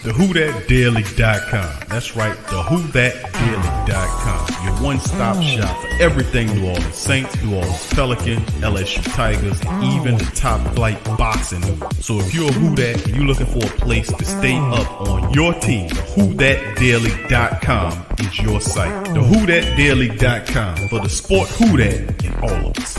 TheWhoThatDaily.com. That's right, TheWhoThatDaily.com. Your one-stop shop for everything New Orleans Saints, New Orleans Pelicans, LSU Tigers, even the top flight boxing news. So if you're a Who That and you're looking for a place to stay up on your team, TheWhoThatDaily.com is your site. TheWhoThatDaily.com for the sport Who That in all of us.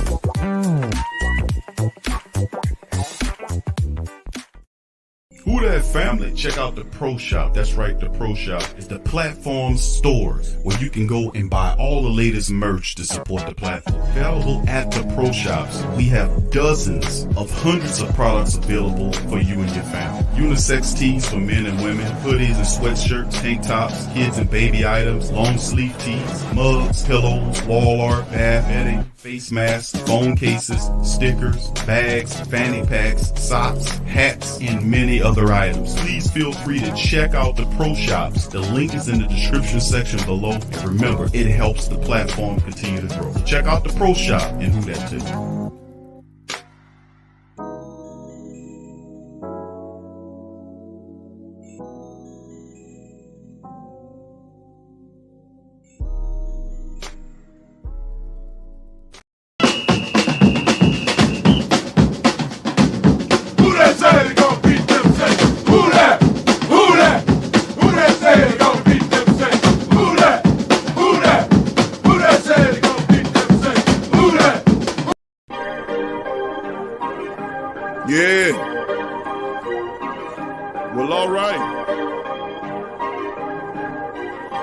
Who That family, check out the Pro Shop. That's right, the Pro Shop is the platform store where you can go and buy all the latest merch to support the platform. Available at the Pro Shops, we have dozens of hundreds of products available for you and your family. Unisex tees for men and women, hoodies and sweatshirts, tank tops, kids and baby items, long sleeve tees, mugs, pillows, wall art, bath bedding, face masks, phone cases, stickers, bags, fanny packs, socks, hats, and many other items. Please feel free to check out the Pro Shops. The link is in the description section below. And remember, it helps the platform continue to grow. Check out the Pro Shop and Who That too. Yeah. Well, all right.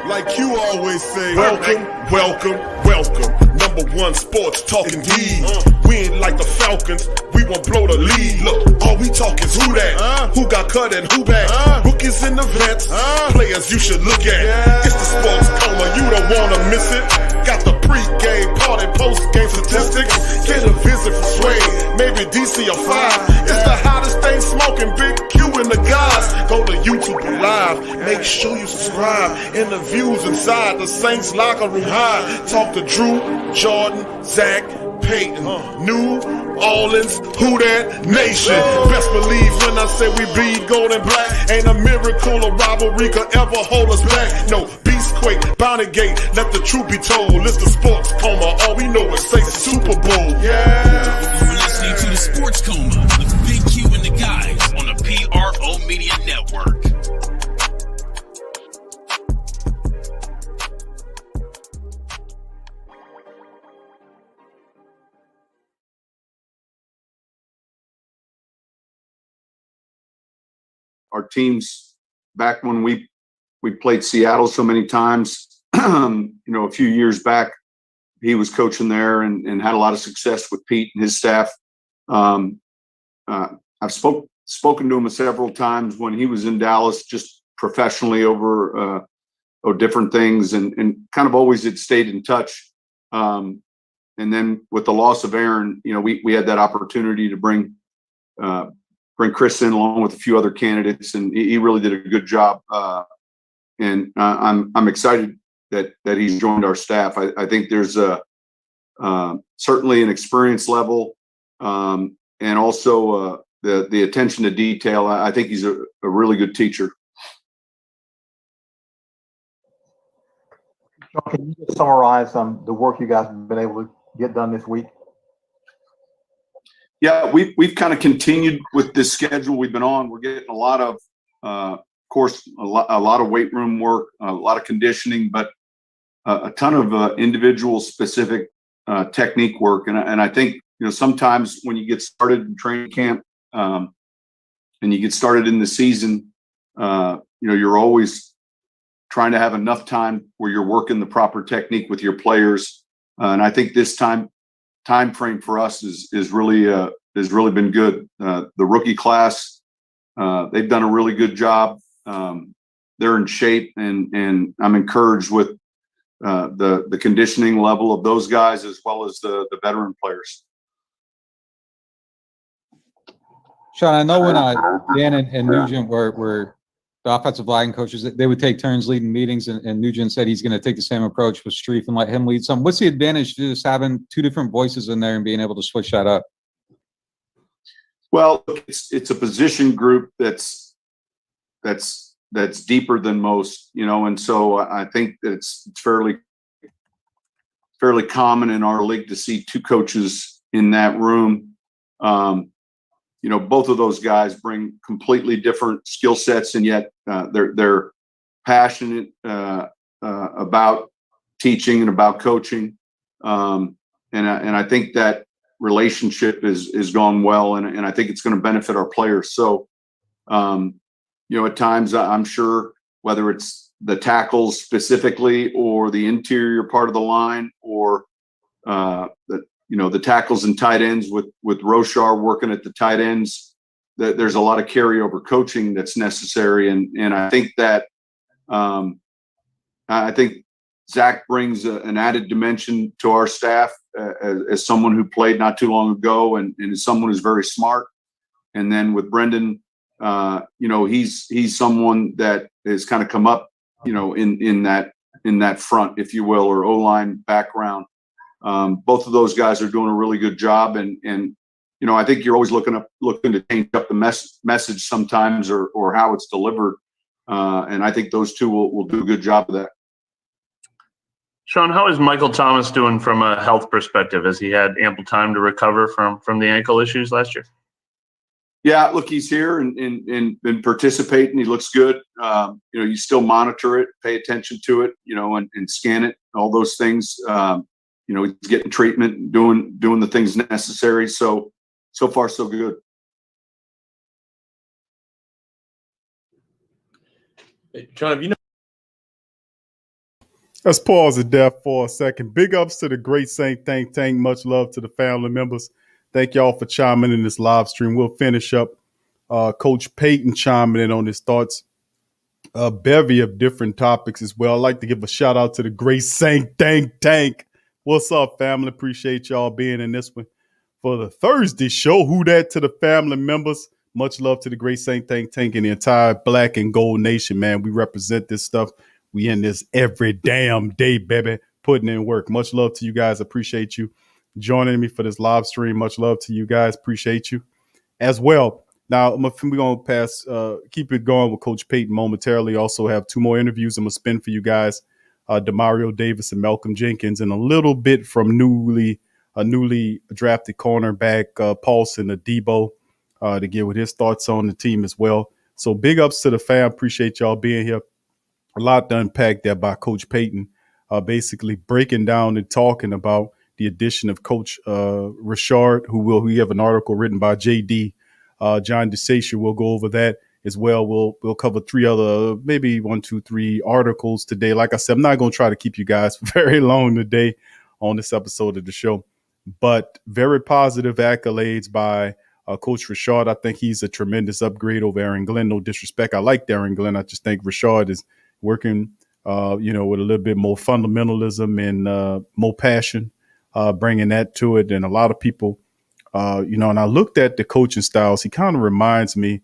Like you always say, welcome, welcome, welcome. Number one sports talking D. We ain't like the Falcons. We won't blow the lead. Look, all we talk is who that, who got cut and who back. Rookies in the vets, players you should look at. It's the sports coma, you don't wanna miss it. Got the pre-game, party, post-game statistics. Get a visit from Sway, maybe DC or 5. It's the hottest thing smoking, Big Q and the guys. Go to YouTube Live, make sure you subscribe. Interviews inside the Saints locker room high. Talk to Drew, Jordan, Zach, Payton, New Orleans, Who That Nation. Best believe when I say we bleed gold and black. Ain't a miracle or rivalry could ever hold us back. No, Beastquake, Bounty Gate, let the truth be told. It's the sports coma, all we know is say Super Bowl. Yeah. You're listening to the Sports Coma with Big Q and the guys on the PRO Media Network. Our teams back when we played Seattle so many times, a few years back, he was coaching there and had a lot of success with Pete and his staff. I've spoken to him several times when he was in Dallas, just professionally over different things, and kind of always had stayed in touch. And then with the loss of Aaron, we had that opportunity to bring Chris in along with a few other candidates, and he really did a good job. And I'm excited that he's joined our staff. I think there's certainly an experience level, and also the attention to detail. I think he's a really good teacher. Sean, can you just summarize the work you guys have been able to get done this week? Yeah, we've kind of continued with this schedule we've been on. We're getting a lot of, a lot of weight room work, a lot of conditioning, but a ton of individual specific technique work. And I think, sometimes when you get started in training camp and you get started in the season, you're always trying to have enough time where you're working the proper technique with your players. And I think this time frame for us has really been good. The rookie class, they've done a really good job. They're in shape, and I'm encouraged with the conditioning level of those guys as well as the veteran players. Sean, I know when Dan and Nugent were the offensive line coaches, they would take turns leading meetings, and Nugent said he's going to take the same approach with Streif and let him lead some. What's the advantage to just having two different voices in there and being able to switch that up? Well, it's a position group that's that's deeper than most, and so I think that it's fairly common in our league to see two coaches in that room. Both of those guys bring completely different skill sets, and yet they're passionate about teaching and about coaching. And I think that relationship is gone well, and I think it's going to benefit our players. So, at times I'm sure whether it's the tackles specifically or the interior part of the line or the tackles and tight ends with Roshar working at the tight ends, that there's a lot of carryover coaching that's necessary. And I think that I think Zach brings an added dimension to our staff as someone who played not too long ago and is someone who's very smart. And then with Brendan, he's someone that has kind of come up, in that front, if you will, or O-line background. Both of those guys are doing a really good job. And I think you're always looking to change up the message sometimes or how it's delivered. And I think those two will do a good job of that. Sean, how is Michael Thomas doing from a health perspective? Has he had ample time to recover from the ankle issues last year? Yeah, look, he's here and been participating. He looks good. You still monitor it, pay attention to it, and scan it, all those things. He's getting treatment, doing the things necessary. So far, so good. John, Let's pause the death for a second. Big ups to the great Saint Tank. Much love to the family members. Thank y'all for chiming in this live stream. We'll finish up Coach Payton chiming in on his thoughts. A bevy of different topics as well. I'd like to give a shout out to the great Saint Tank. What's up, family? Appreciate y'all being in this one. For the Thursday show, who that to the family members? Much love to the great Saint Tank and the entire Black and Gold Nation, man. We represent this stuff. We in this every damn day, baby, putting in work. Much love to you guys. Appreciate you joining me for this live stream. Much love to you guys. Appreciate you as well. Now, we're going to keep it going with Coach Payton momentarily. Also have two more interviews I'm going to spin for you guys. Demario Davis and Malcolm Jenkins, and a little bit from newly drafted cornerback Paulson Adebo to get with his thoughts on the team as well. So big ups to the fam. Appreciate y'all being here. A lot to unpack there by Coach Payton, basically breaking down and talking about the addition of Coach Richard, we have an article written by JD. John DeSacia will go over that as well. We'll cover three other, maybe 1, 2, 3 articles today. Like I said, I'm not going to try to keep you guys very long today on this episode of the show, but very positive accolades by Coach Richard. I think he's a tremendous upgrade over Aaron Glenn. No disrespect. I like Aaron Glenn. I just think Richard is working, with a little bit more fundamentalism and more passion, bringing that to it. And a lot of people, and I looked at the coaching styles. He kind of reminds me,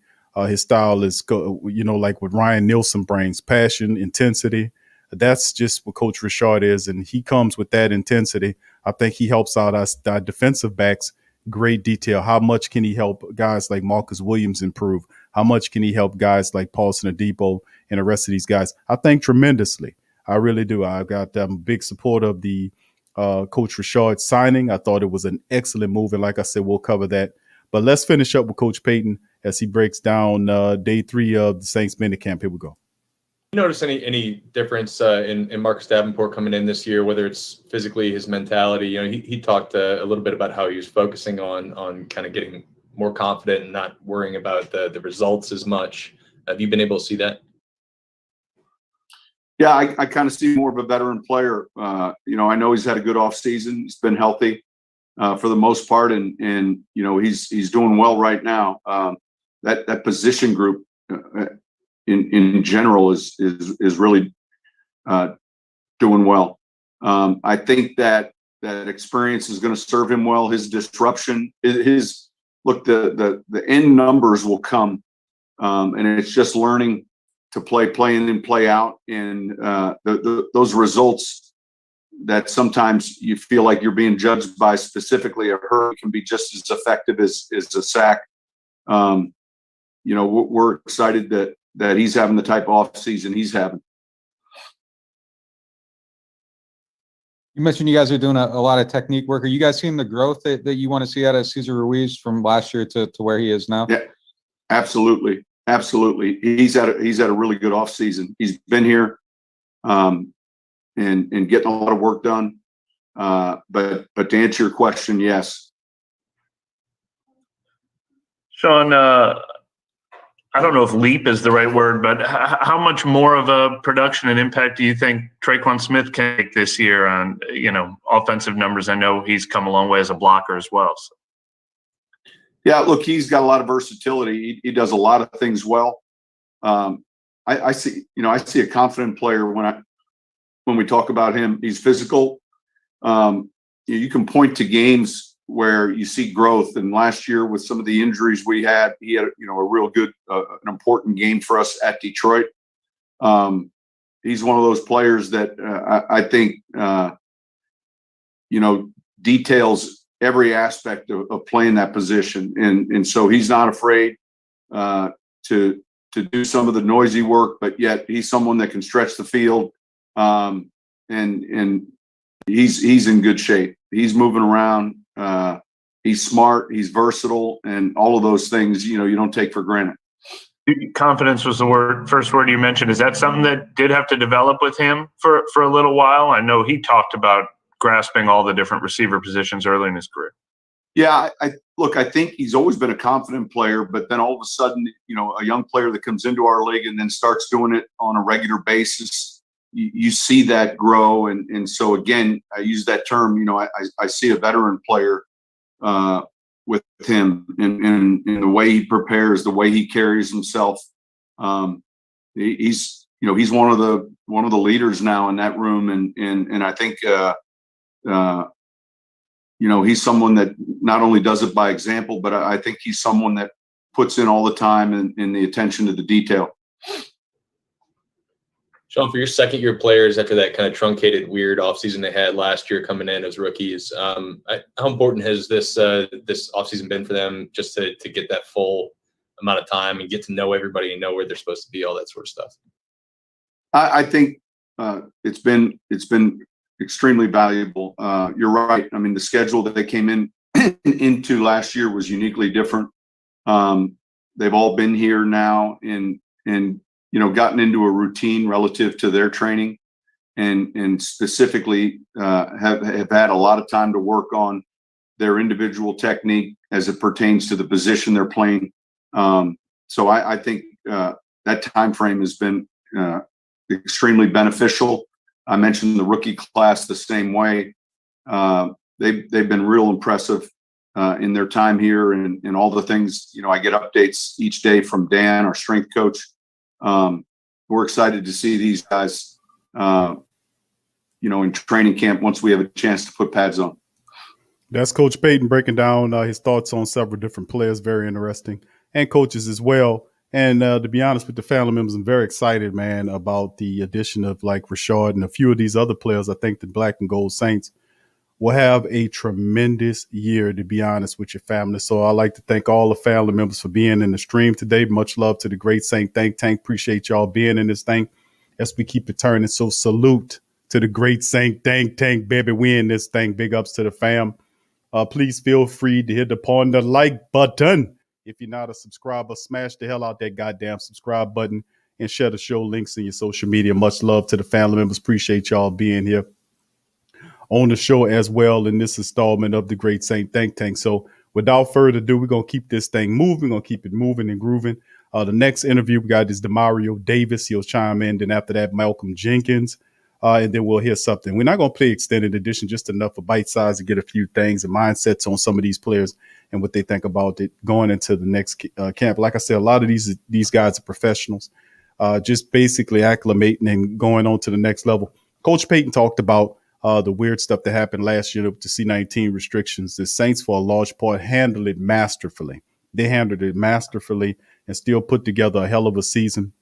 his style is, like what Ryan Nielsen brings, passion, intensity. That's just what Coach Richard is. And he comes with that intensity. I think he helps out our defensive backs. Great detail. How much can he help guys like Marcus Williams improve? How much can he help guys like Paulson Adebo and the rest of these guys? I think tremendously. I really do. I've got a big support of the Coach Richard signing. I thought it was an excellent move. And like I said, we'll cover that. But let's finish up with Coach Payton as he breaks down day 3 of the Saints minicamp. Here we go. You notice any difference in Marcus Davenport coming in this year, whether it's physically, his mentality? He talked a little bit about how he was focusing on kind of getting more confident and not worrying about the results as much. Have you been able to see that? Yeah, I kind of see more of a veteran player. I know he's had a good offseason. He's been healthy for the most part, and he's doing well right now. That position group in general is really doing well. I think that experience is going to serve him well. His disruption, the end numbers will come, and it's just learning to play in and play out, and those results that sometimes you feel like you're being judged by, specifically a hurry, can be just as effective as a sack. We're excited he's having the type of off season he's having. You mentioned you guys are doing a lot of technique work. Are you guys seeing the growth that you want to see out of Cesar Ruiz from last year to where he is now? Yeah, absolutely. Absolutely. He's had a really good off season. He's been here and getting a lot of work done. But to answer your question, yes. Sean, I don't know if leap is the right word, but how much more of a production and impact do you think Traquan Smith can make this year on, offensive numbers? I know he's come a long way as a blocker as well. So. Yeah, look, he's got a lot of versatility. He does a lot of things well. I see a confident player when we talk about him. He's physical. You can point to games where you see growth. And last year, with some of the injuries we had, he had a real good, an important game for us at Detroit. He's one of those players that I think details every aspect of playing that position, and so he's not afraid to do some of the noisy work, but yet he's someone that can stretch the field, and he's in good shape. He's moving around. He's smart. He's versatile, and all of those things you don't take for granted. Confidence was the first word you mentioned. Is that something that did have to develop with him for a little while? I know he talked about grasping all the different receiver positions early in his career. Yeah, I think he's always been a confident player, but then all of a sudden, a young player that comes into our league and then starts doing it on a regular basis, you see that grow. And so again, I use that term, I see a veteran player with him and the way he prepares, the way he carries himself. He's one of the leaders now in that room. And I think, he's someone that not only does it by example, but I think he's someone that puts in all the time and the attention to the detail. Sean, for your second-year players, after that kind of truncated, weird offseason they had last year coming in as rookies, how important has this offseason been for them just to get that full amount of time and get to know everybody and know where they're supposed to be, all that sort of stuff? I think it's been extremely valuable. You're right. I mean, the schedule that they came into last year was uniquely different. They've all been here now and gotten into a routine relative to their training, and specifically have had a lot of time to work on their individual technique as it pertains to the position they're playing. So I think that time frame has been extremely beneficial. I mentioned the rookie class the same way. They've been real impressive in their time here, and all the things. I get updates each day from Dan, our strength coach. We're excited to see these guys, in training camp once we have a chance to put pads on. That's Coach Payton breaking down his thoughts on several different players. Very interesting, and coaches as well. And to be honest with the family members, I'm very excited, man, about the addition of like Rashard and a few of these other players. I think the Black and Gold Saints will have a tremendous year, to be honest with your family. So I'd like to thank all the family members for being in the stream today. Much love to the Great Saint Think Tank. Appreciate y'all being in this thing as we keep it turning. So salute to the Great Saint Think Tank, baby. We in this thing. Big ups to the fam. Please feel free to hit upon the like button. If you're not a subscriber, smash the hell out that goddamn subscribe button and share the show links in your social media. Much love to the family members. Appreciate y'all being here on the show as well in this installment of the Great Saint Think Tank. So without further ado, we're going to keep this thing moving. We're going to keep it moving and grooving. The next interview, we got this Demario Davis. He'll chime in. Then after that, Malcolm Jenkins. And then we'll hear something. We're not going to play extended edition, just enough for bite size to get a few things and mindsets on some of these players and what they think about it going into the next camp. Like I said, a lot of these guys are professionals, just basically acclimating and going on to the next level. Coach Payton talked about the weird stuff that happened last year with the C-19 restrictions. The Saints, for a large part, handled it masterfully. They handled it masterfully and still put together a hell of a season,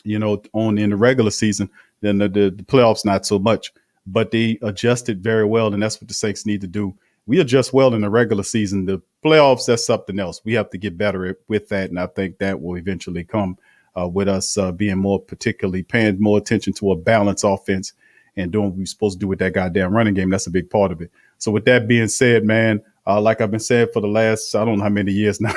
in the regular season. Then the playoffs, not so much. But they adjusted very well, and that's what the Saints need to do. We adjust well in the regular season. The playoffs, that's something else. We have to get better with that, and I think that will eventually come. with us being more particularly paying more attention to a balanced offense and doing what we're supposed to do with that goddamn running game. That's a big part of it. So with that being said, man, like I've been saying for the last, I don't know how many years now,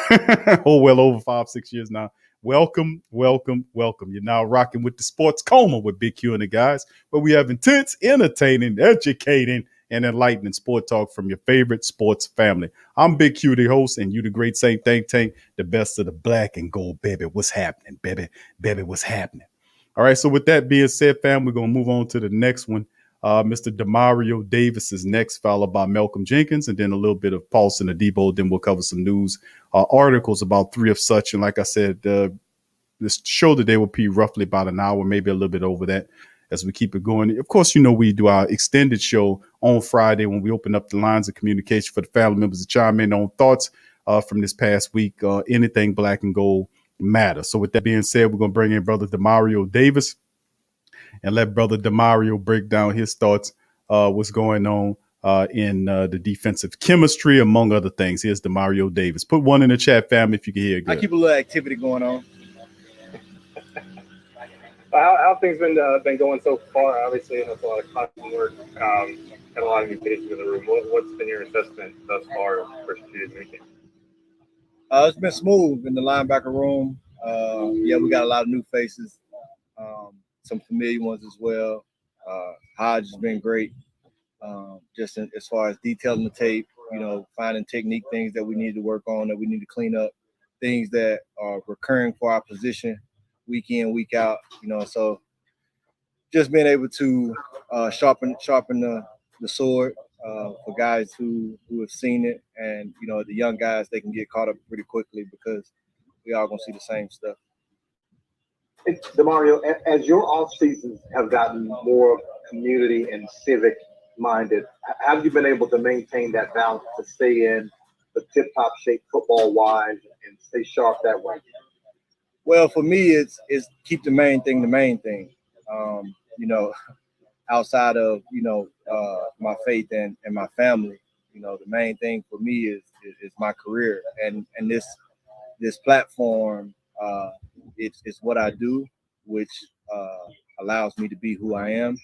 well over 5-6 years now. Welcome, welcome, welcome. You're now rocking with the Sports Coma with Big Q and the guys, where we have intense, entertaining, educating, and enlightening sport talk from your favorite sports family. I'm Big Q, the host, and you the great Saint Think Tank, the best of the black and gold, baby. What's happening, baby? Baby, what's happening? All right, so with that being said, fam, we're going to move on to the next one. Mr. Demario Davis is next, followed by Malcolm Jenkins, and then a little bit of Paulson Adebo. Then we'll cover some news articles, about 3 of such. And like I said, this show today will be roughly about an hour, maybe a little bit over that as we keep it going. Of course, you know, we do our extended show on Friday when we open up the lines of communication for the family members to chime in on thoughts from this past week. Anything black and gold matter. So with that being said, we're going to bring in Brother Demario Davis and let Brother Demario break down his thoughts, what's going on in the defensive chemistry, among other things. Here's Demario Davis. Put one in the chat, family, if you can hear it good. I keep a little activity going on. How things been going so far? Obviously, it's a lot of constant work. Had a lot of new faces in the room. What's been your assessment thus far versus this weekend? It's been smooth in the linebacker room. Yeah, we got a lot of new faces, some familiar ones as well. Hodge has been great, just as far as detailing the tape, you know, finding technique things that we need to work on, that we need to clean up, things that are recurring for our position week in, week out, you know. So just being able to sharpen the sword for guys who have seen it, and, you know, the young guys, they can get caught up pretty quickly because we all gonna see the same stuff. Demario, as your off seasons have gotten more community and civic minded, have you been able to maintain that balance to stay in the tip top shape football wise and stay sharp that way? Well, for me, it's keep the main thing the main thing. You know, outside of, you know, my faith and my family, you know, the main thing for me is my career, and this platform. It's what I do, which allows me to be who I am.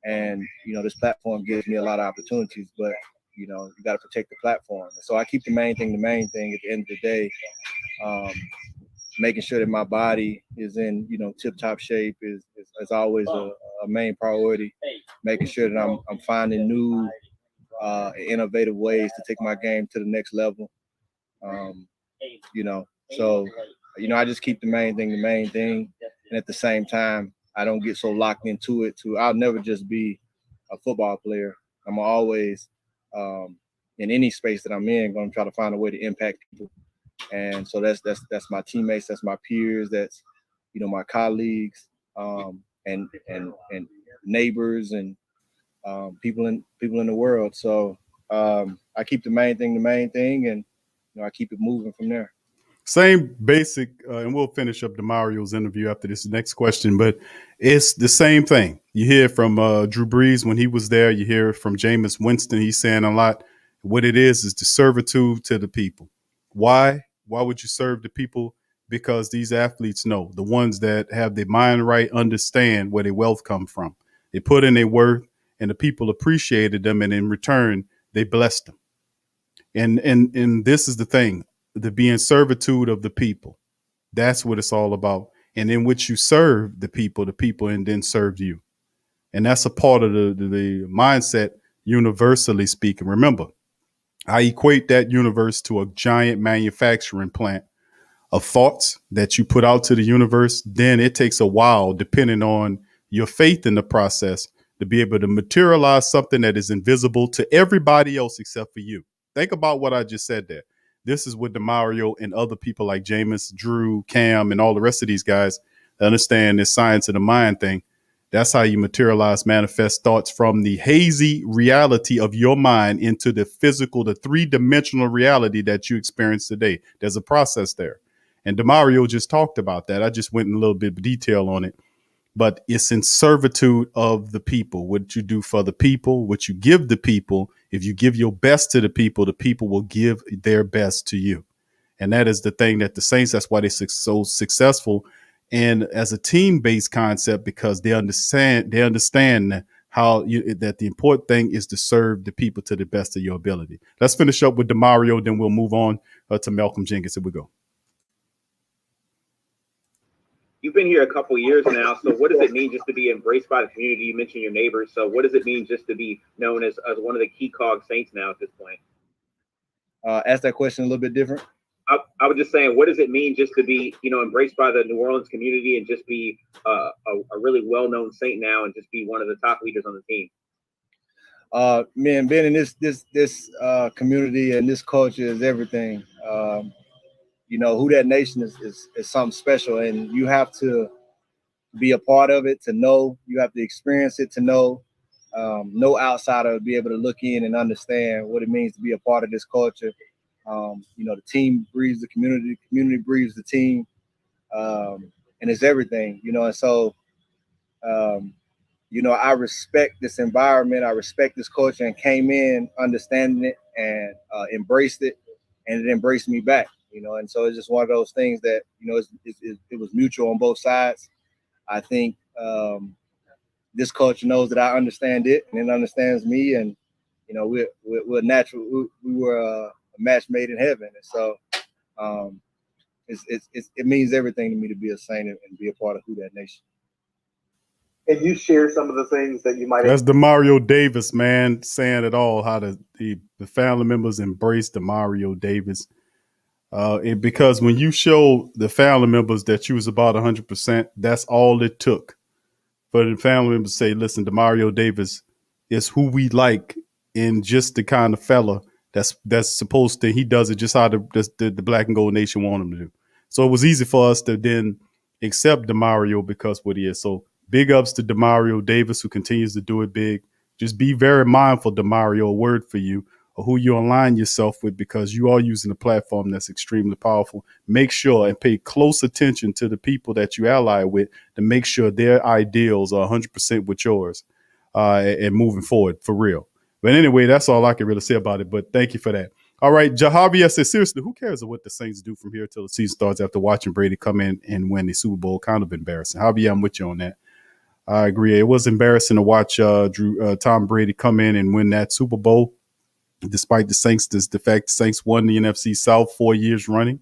And, you know, this platform gives me a lot of opportunities, but, you know, you got to protect the platform. So I keep the main thing at the end of the day. Making sure that my body is in, you know, tip-top shape is always a main priority. Making sure that I'm finding new innovative ways to take my game to the next level. You know, so, you know, I just keep the main thing. And at the same time, I don't get so locked into it I'll never just be a football player. I'm always, in any space that I'm in, going to try to find a way to impact people. And so that's my teammates, that's my peers, that's, you know, my colleagues, and neighbors and people in the world. So I keep the main thing, and, you know, I keep it moving from there. Same basic, and we'll finish up Demario's interview after this next question, but it's the same thing. You hear from Drew Brees when he was there. You hear from Jameis Winston. He's saying a lot. What it is the servitude to the people. Why? Why would you serve the people? Because these athletes know, the ones that have their mind right understand where their wealth come from. They put in their worth, and the people appreciated them, and in return, they blessed them. And this is the thing. The being servitude of the people. That's what it's all about. And in which you serve the people and then serve you. And that's a part of the mindset, universally speaking. Remember, I equate that universe to a giant manufacturing plant of thoughts that you put out to the universe. Then it takes a while, depending on your faith in the process, to be able to materialize something that is invisible to everybody else except for you. Think about what I just said there. This is what Demario and other people like Jameis, Drew, Cam, and all the rest of these guys understand this science of the mind thing. That's how you materialize, manifest thoughts from the hazy reality of your mind into the physical, the 3-dimensional reality that you experience today. There's a process there. And Demario just talked about that. I just went in a little bit of detail on it. But it's in servitude of the people. What you do for the people, what you give the people. If you give your best to the people will give their best to you. And that is the thing that the Saints, that's why they're so successful and as a team-based concept, because they understand how that the important thing is to serve the people to the best of your ability. Let's finish up with Demario, then we'll move on to Malcolm Jenkins. Here we go. You've been here a couple years now, so what does it mean just to be embraced by the community? You mentioned your neighbors, so what does it mean just to be known as one of the key cog Saints now at this point? Ask that question a little bit different. I was just saying, what does it mean just to be, embraced by the New Orleans community and just be a really well-known Saint now and just be one of the top leaders on the team? Man, being in this community and this culture is everything. Who that nation is something special, and you have to be a part of it to know. You have to experience it to know. No outsider will be able to look in and understand what it means to be a part of this culture. The team breeds the community breeds the team, and it's everything, and so, I respect this environment, I respect this culture, and came in understanding it and embraced it, and it embraced me back, and so it's just one of those things that, it was mutual on both sides. I think this culture knows that I understand it, and it understands me, and, we're natural, we were a match made in heaven. And so it means everything to me to be a Saint and be a part of Who That Nation. Can you share some of the things that you might That's Demario Davis, man, saying it all, how the family members embrace Demario Davis. Because when you show the family members that you was about 100%, that's all it took for the family members to say, listen, Demario Davis is who we like, and just the kind of fella that's supposed to, he does it just how the Black and Gold Nation want him to do. So it was easy for us to then accept Demario because what he is. So big ups to Demario Davis, who continues to do it big. Just be very mindful, Demario, a word for you, or who you align yourself with, because you are using a platform that's extremely powerful. Make sure and pay close attention to the people that you ally with to make sure their ideals are 100% with yours and moving forward for real. But anyway, that's all I can really say about it. But thank you for that. All right, Javier says, seriously, who cares what the Saints do from here till the season starts after watching Brady come in and win the Super Bowl? Kind of embarrassing. Javier, I'm with you on that. I agree. It was embarrassing to watch Tom Brady come in and win that Super Bowl, despite the fact the Saints won the NFC South 4 years running.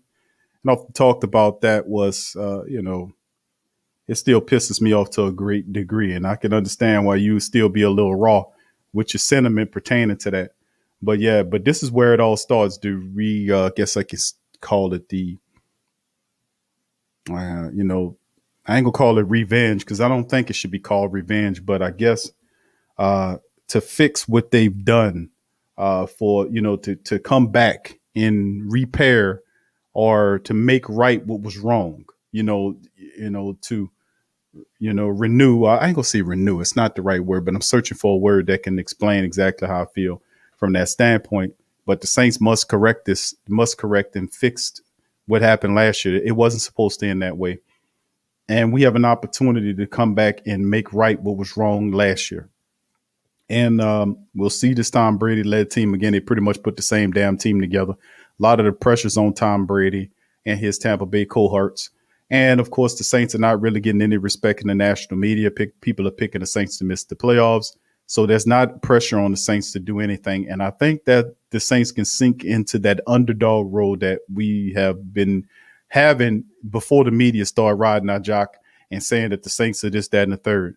And often talked about that was, it still pisses me off to a great degree. And I can understand why you still be a little raw with your sentiment pertaining to that. But yeah, but this is where it all starts. I guess I can call it the, I ain't gonna call it revenge, because I don't think it should be called revenge, but I guess to fix what they've done for, to come back and repair or to make right what was wrong, to renew. I ain't gonna say renew. It's not the right word, but I'm searching for a word that can explain exactly how I feel from that standpoint. But the Saints must correct and fix what happened last year. It wasn't supposed to end that way. And we have an opportunity to come back and make right what was wrong last year. And we'll see this Tom Brady-led team again. They pretty much put the same damn team together. A lot of the pressure's on Tom Brady and his Tampa Bay cohorts. And, of course, the Saints are not really getting any respect in the national media. People are picking the Saints to miss the playoffs. So there's not pressure on the Saints to do anything. And I think that the Saints can sink into that underdog role that we have been having before the media started riding our jock and saying that the Saints are this, that, and the third.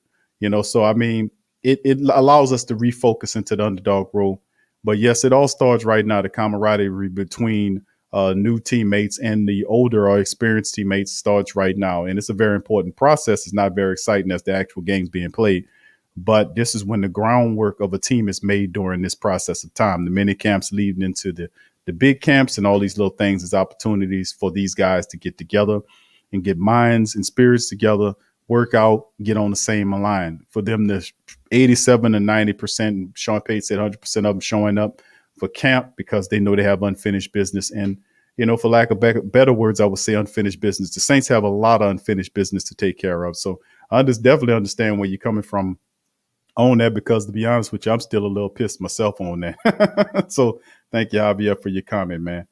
So, I mean, it allows us to refocus into the underdog role. But, yes, it all starts right now, the camaraderie between new teammates and the older or experienced teammates starts right now. And it's a very important process. It's not very exciting as the actual game's being played. But this is when the groundwork of a team is made during this process of time. The mini camps leading into the big camps and all these little things is opportunities for these guys to get together and get minds and spirits together, work out, get on the same line. For them to 87 to 90%, Sean Payton said 100% of them showing up for camp because they know they have unfinished business. And, for lack of better words, I would say unfinished business. The Saints have a lot of unfinished business to take care of. So I just definitely understand where you're coming from on that, because to be honest with you, I'm still a little pissed myself on that. So thank you, Javier, for your comment, man.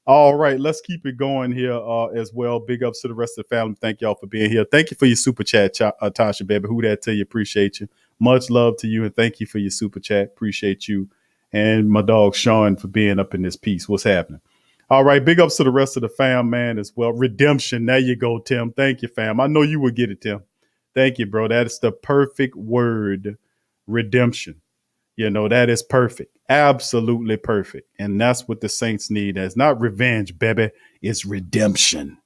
All right, let's keep it going here as well. Big ups to the rest of the family. Thank y'all for being here. Thank you for your super chat, Tasha, baby. Who that to you? Appreciate you. Much love to you, and thank you for your super chat. Appreciate you. And my dog Sean for being up in this piece. What's happening? All right, big ups to the rest of the fam, man, as well. Redemption. There you go, Tim. Thank you, fam. I know you would get it, Tim. Thank you, bro. That is the perfect word, redemption. You know, that is perfect. Absolutely perfect. And that's what the Saints need. It's not revenge, baby. It's redemption.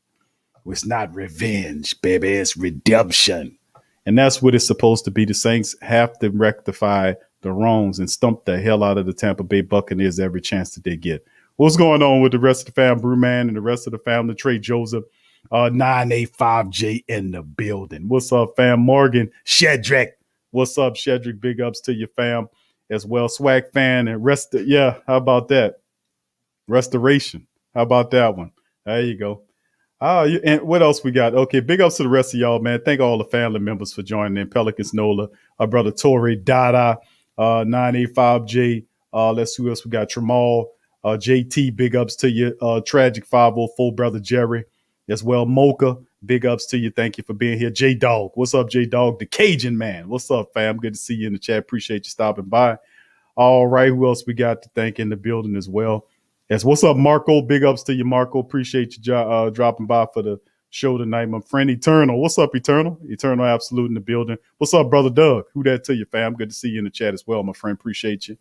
It's not revenge, baby. It's redemption. And that's what it's supposed to be. The Saints have to rectify the wrongs and stump the hell out of the Tampa Bay Buccaneers every chance that they get. What's going on with the rest of the fam, Brewman, and the rest of the family? Trey Joseph, 985J in the building. What's up, fam? Morgan, Shedrick. What's up, Shedrick? Big ups to your fam as well. Swag fan and yeah, how about that? Restoration. How about that one? There you go. And what else we got? Okay, big ups to the rest of y'all, man. Thank all the family members for joining in. Pelicans Nola, our brother Tori, Dada, 985J. Let's see who else we got. Tramal, JT, big ups to you. Tragic 504, brother Jerry, as well. Mocha, big ups to you. Thank you for being here. J Dog, what's up, J Dog? The Cajun man, what's up, fam? Good to see you in the chat. Appreciate you stopping by. All right, who else we got to thank in the building as well? Yes, what's up, Marco? Big ups to you, Marco. Appreciate you dropping by for the show tonight. My friend Eternal. What's up, Eternal? Eternal Absolute in the building. What's up, brother Doug? Who that to you, fam? Good to see you in the chat as well, my friend. Appreciate you.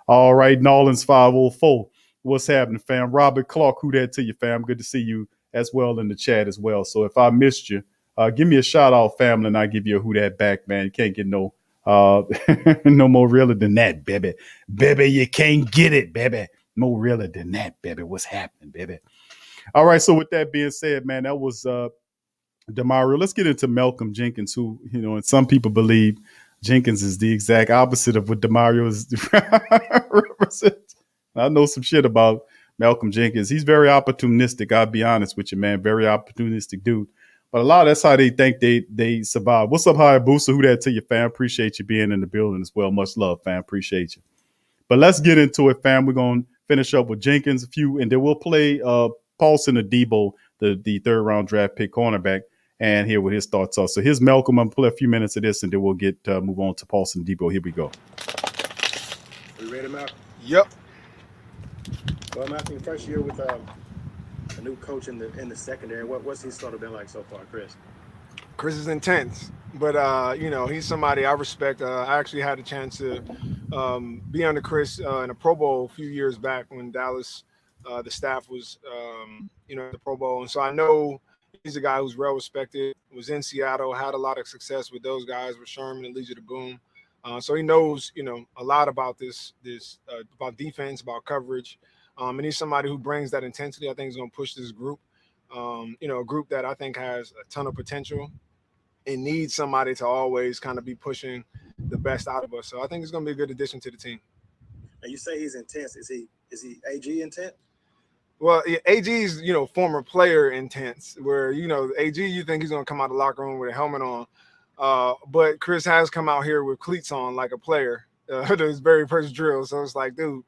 All right, Nolan's 504. What's happening, fam? Robert Clark, who that to you, fam? Good to see you as well in the chat as well. So if I missed you, give me a shout out, family, and I'll give you a who that back, man. You can't get no no more realer than that, baby. Baby, you can't get it, baby. More realer than that, baby. What's happening, baby? All right. So with that being said, man, that was Demario. Let's get into Malcolm Jenkins, who, you know, and some people believe Jenkins is the exact opposite of what Demario is represents. I know some shit about Malcolm Jenkins. He's very opportunistic. I'll be honest with you, man. Very opportunistic dude. But a lot of that's how they think they survive. What's up, Hayabusa? Who that to you, fam? Appreciate you being in the building as well. Much love, fam. Appreciate you. But let's get into it, fam. We're going to finish up with Jenkins, a few, and then we'll play Paulson Adebo, the third round draft pick cornerback, and hear what his thoughts are. So here's Malcolm. I'm going to play a few minutes of this, and then we'll move on to Paulson Adebo. Here we go. Are you ready, Malcolm? Yep. Well, Malcolm, your first year with a new coach in the secondary, what's he sort of been like so far, Chris? Chris is intense, but you know, he's somebody I respect. I actually had a chance to be under Chris in a Pro Bowl a few years back when Dallas, the staff was, you know, the Pro Bowl, and so I know he's a guy who's well respected. Was in Seattle, had a lot of success with those guys, with Sherman and Legion to Boom. So he knows, you know, a lot about this about defense, about coverage, and he's somebody who brings that intensity. I think he's going to push this group. You know, a group that I think has a ton of potential. It needs somebody to always kind of be pushing the best out of us. So I think it's going to be a good addition to the team. And you say he's intense. Is he AG intense? Well, AG's, you know, former player intense, where, you know, AG, you think he's going to come out of the locker room with a helmet on. But Chris has come out here with cleats on like a player, his very first drill. So it's like, dude,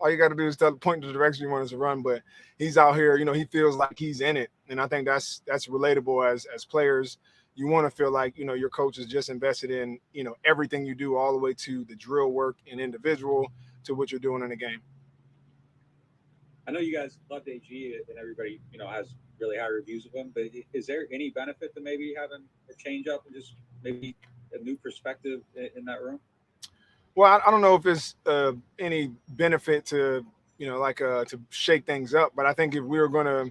all you got to do is point the direction you want us to run. But he's out here, you know, he feels like he's in it. And I think that's relatable as players. You want to feel like, you know, your coach is just invested in, you know, everything you do, all the way to the drill work and individual to what you're doing in the game. I know you guys loved AG and everybody, you know, has really high reviews of him, but is there any benefit to maybe having a change up and just maybe a new perspective in that room? Well, I don't know if it's any benefit to, you know, like to shake things up, but I think if we were going to,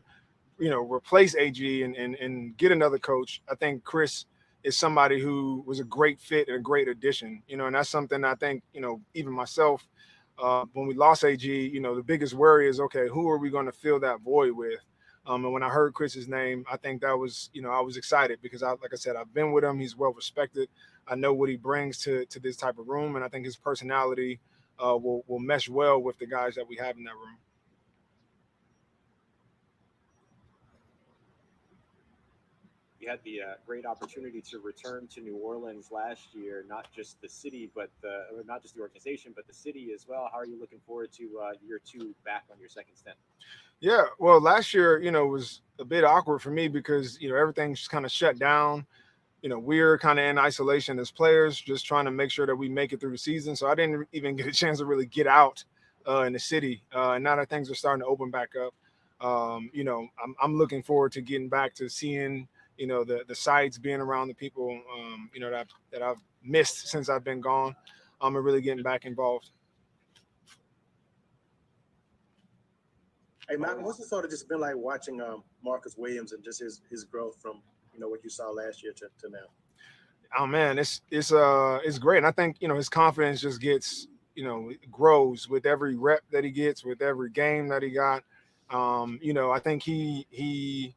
you know, replace AG and get another coach, I think Chris is somebody who was a great fit and a great addition, you know, and that's something I think, you know, even myself, when we lost AG, you know, the biggest worry is, okay, who are we going to fill that void with? And when I heard Chris's name, I think that was, you know, I was excited because like I said, I've been with him. He's well respected. I know what he brings to this type of room. And I think his personality will mesh well with the guys that we have in that room. You had the great opportunity to return to New Orleans last year, not just the city, but not just the organization, but the city as well. How are you looking forward to year 2 back on your second stint? Yeah, well, last year, was a bit awkward for me because, everything's kind of shut down. We're kind of in isolation as players, just trying to make sure that we make it through the season. So I didn't even get a chance to really get out in the city. And now that things are starting to open back up, I'm looking forward to getting back to seeing, the sites, being around the people, that I've missed since I've been gone. And really getting back involved. Hey, Malcolm, what's it sort of just been like watching Marcus Williams and just his growth from what you saw last year to now? Oh man, it's great. And I think, his confidence just gets, grows with every rep that he gets, with every game that he got. I think he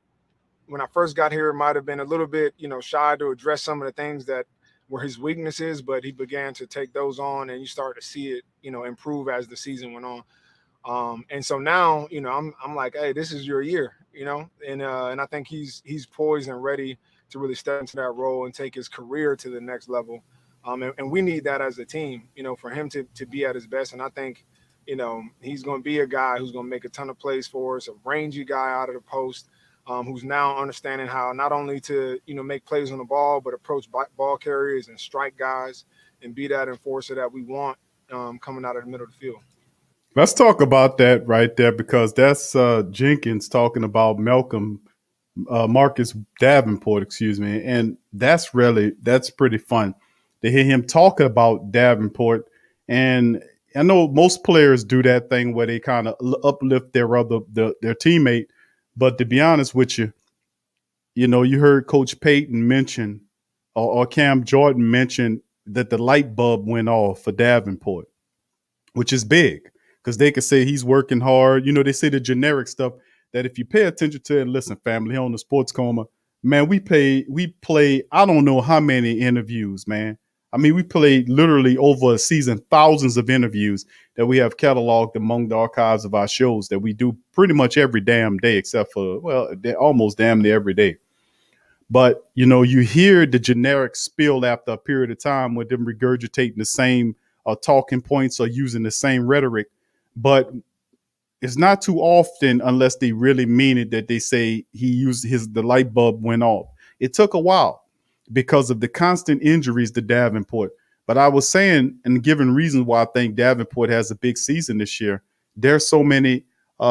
when I first got here, it might have been a little bit, shy to address some of the things that were his weaknesses, but he began to take those on, and you start to see it, improve as the season went on. And so now, I'm like, hey, this is your year, and I think he's poised and ready to really step into that role and take his career to the next level. And we need that as a team, for him to be at his best. And I think, he's going to be a guy who's going to make a ton of plays for us, a rangy guy out of the post, who's now understanding how not only to, make plays on the ball, but approach ball carriers and strike guys and be that enforcer that we want coming out of the middle of the field. Let's talk about that right there, because that's Jenkins talking about Marcus Davenport, excuse me. And that's pretty fun to hear him talk about Davenport. And I know most players do that thing where they kind of uplift their teammate. But to be honest with you, you heard Coach Payton mention or Cam Jordan mention that the light bulb went off for Davenport, which is big. Because they could say he's working hard. They say the generic stuff that if you pay attention to it, listen, family, here on the Sports Coma, man, we play, I don't know how many interviews, man. I mean, we played literally over a season, thousands of interviews that we have cataloged among the archives of our shows that we do pretty much every damn day, except for, well, almost damn near every day. But, you hear the generic spill after a period of time with them regurgitating the same talking points or using the same rhetoric. But it's not too often, unless they really mean it, that they say the light bulb went off. It took a while because of the constant injuries to Davenport. But I was saying, and given reasons why I think Davenport has a big season this year, there's so many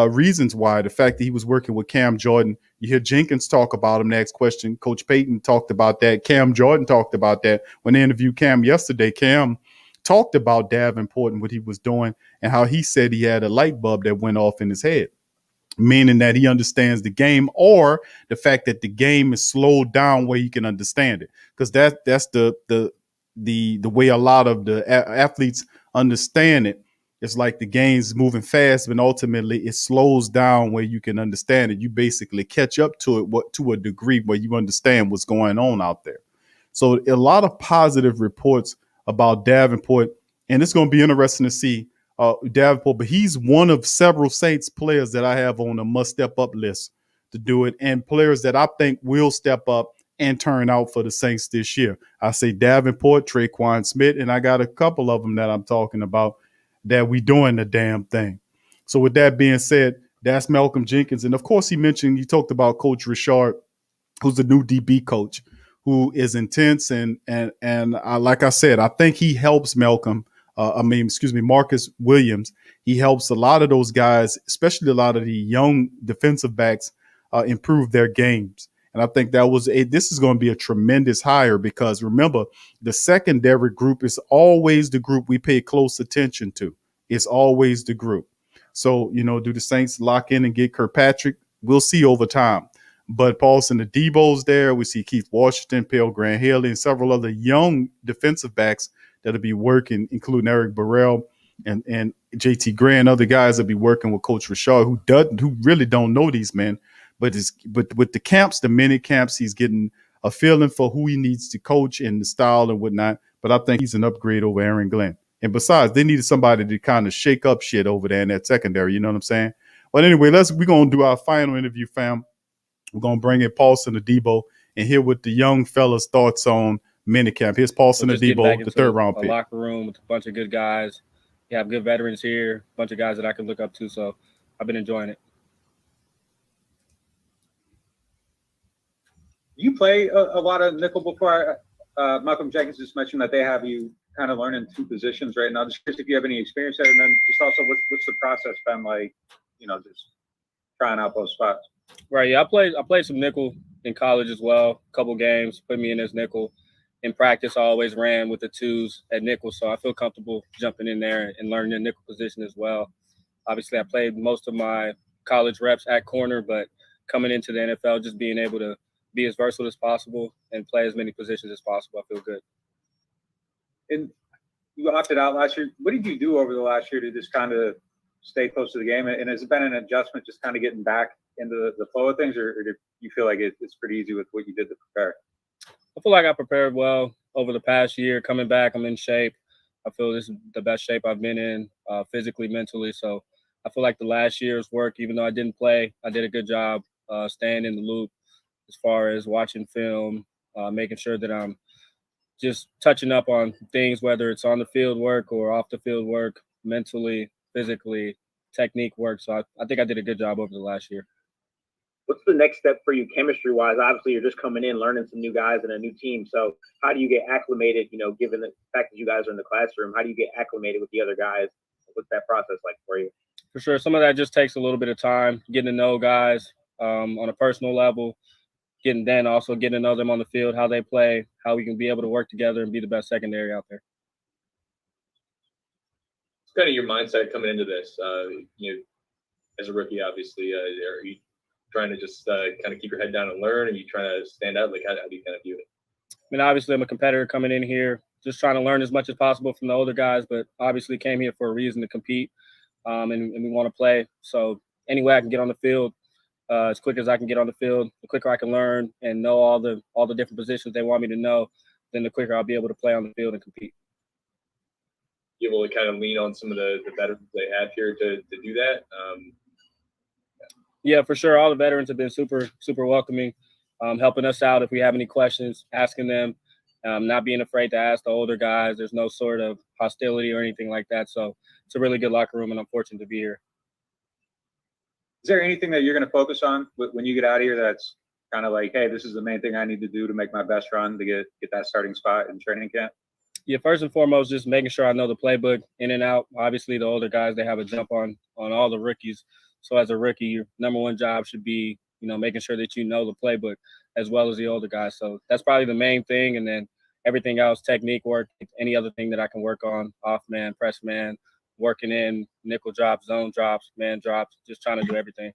reasons why. The fact that he was working with Cam Jordan, you hear Jenkins talk about him. Next question, Coach Payton talked about that. Cam Jordan talked about that when they interviewed Cam yesterday. Cam talked about Davenport and what he was doing and how he said he had a light bulb that went off in his head, meaning that he understands the game, or the fact that the game is slowed down where he can understand it. Because that's the way a lot of the athletes understand it. It's like the game's moving fast, but ultimately it slows down where you can understand it. You basically catch up to it to a degree where you understand what's going on out there. So a lot of positive reports about Davenport, and it's going to be interesting to see Davenport, but he's one of several Saints players that I have on a must step up list to do it, and players that I think will step up and turn out for the Saints this year. I say Davenport, Traquan Smith, and I got a couple of them that I'm talking about that we doing the damn thing. So with that being said, that's Malcolm Jenkins. And of course he talked about Coach Richard, who's the new DB coach, who is intense. And like I said, I think he helps Marcus Williams. He helps a lot of those guys, especially a lot of the young defensive backs, improve their games. And I think this is going to be a tremendous hire, because remember, the secondary group is always the group we pay close attention to. It's always the group. So, do the Saints lock in and get Kirkpatrick? We'll see over time. But Paulson Adebo's there. We see Keith Washington, Pale Grant Haley, and several other young defensive backs that'll be working, including Eric Burrell and JT Grant, other guys that be working with Coach Richard, who really don't know these men. But with the camps, the mini camps, he's getting a feeling for who he needs to coach and the style and whatnot. But I think he's an upgrade over Aaron Glenn. And besides, they needed somebody to kind of shake up shit over there in that secondary. You know what I'm saying? But anyway, we're going to do our final interview, fam. We're going to bring in Paulson Adebo, and hear what the young fellas' thoughts on minicamp. Here's Paulson just getting back Adebo, the into third round a pick. locker room with a bunch of good guys. You have good veterans here, a bunch of guys that I can look up to. So I've been enjoying it. You play a lot of nickel before. Malcolm Jenkins just mentioned that they have you kind of learning two positions right now. Just curious if you have any experience there, and then just also what's the process been like? Just trying out those spots. Right. Yeah, I played some nickel in college as well. A couple games put me in as nickel. In practice, I always ran with the twos at nickel, so I feel comfortable jumping in there and learning the nickel position as well. Obviously, I played most of my college reps at corner, but coming into the NFL, just being able to be as versatile as possible and play as many positions as possible, I feel good. And you opted out last year. What did you do over the last year to just kind of stay close to the game? And has it been an adjustment just kind of getting back into the flow of things, or do you feel like it's pretty easy with what you did to prepare? I feel like I prepared well over the past year. Coming back, I'm in shape. I feel this is the best shape I've been in physically, mentally. So I feel like the last year's work, even though I didn't play, I did a good job staying in the loop as far as watching film, making sure that I'm just touching up on things, whether it's on the field work or off the field work, mentally, physically, technique work. So I think I did a good job over the last year. What's the next step for you chemistry wise? Obviously, you're just coming in, learning some new guys and a new team. So how do you get acclimated, given the fact that you guys are in the classroom, how do you get acclimated with the other guys? What's that process like for you? For sure. Some of that just takes a little bit of time, getting to know guys on a personal level, getting to know them on the field, how they play, how we can be able to work together and be the best secondary out there. It's kind of your mindset coming into this, as a rookie, obviously. Are you trying to just kind of keep your head down and learn? Are you trying to stand out? Like, how do you kind of view it? I mean, obviously, I'm a competitor coming in here, just trying to learn as much as possible from the older guys, but obviously came here for a reason to compete, and we want to play. So any way I can get on the field, as quick as I can get on the field, the quicker I can learn and know all the different positions they want me to know, then the quicker I'll be able to play on the field and compete. You able to kind of lean on some of the veterans they have here to do that? Yeah, for sure. All the veterans have been super, super welcoming, helping us out if we have any questions, asking them, not being afraid to ask the older guys. There's no sort of hostility or anything like that. So it's a really good locker room, and I'm fortunate to be here. Is there anything that you're going to focus on when you get out of here that's kind of like, hey, this is the main thing I need to do to make my best run to get that starting spot in training camp? Yeah, first and foremost, just making sure I know the playbook in and out. Obviously, the older guys, they have a jump on all the rookies. So as a rookie, your number one job should be, making sure that you know the playbook as well as the older guys. So that's probably the main thing. And then everything else, technique work, any other thing that I can work on, off man, press man, working in nickel drops, zone drops, man drops, just trying to do everything.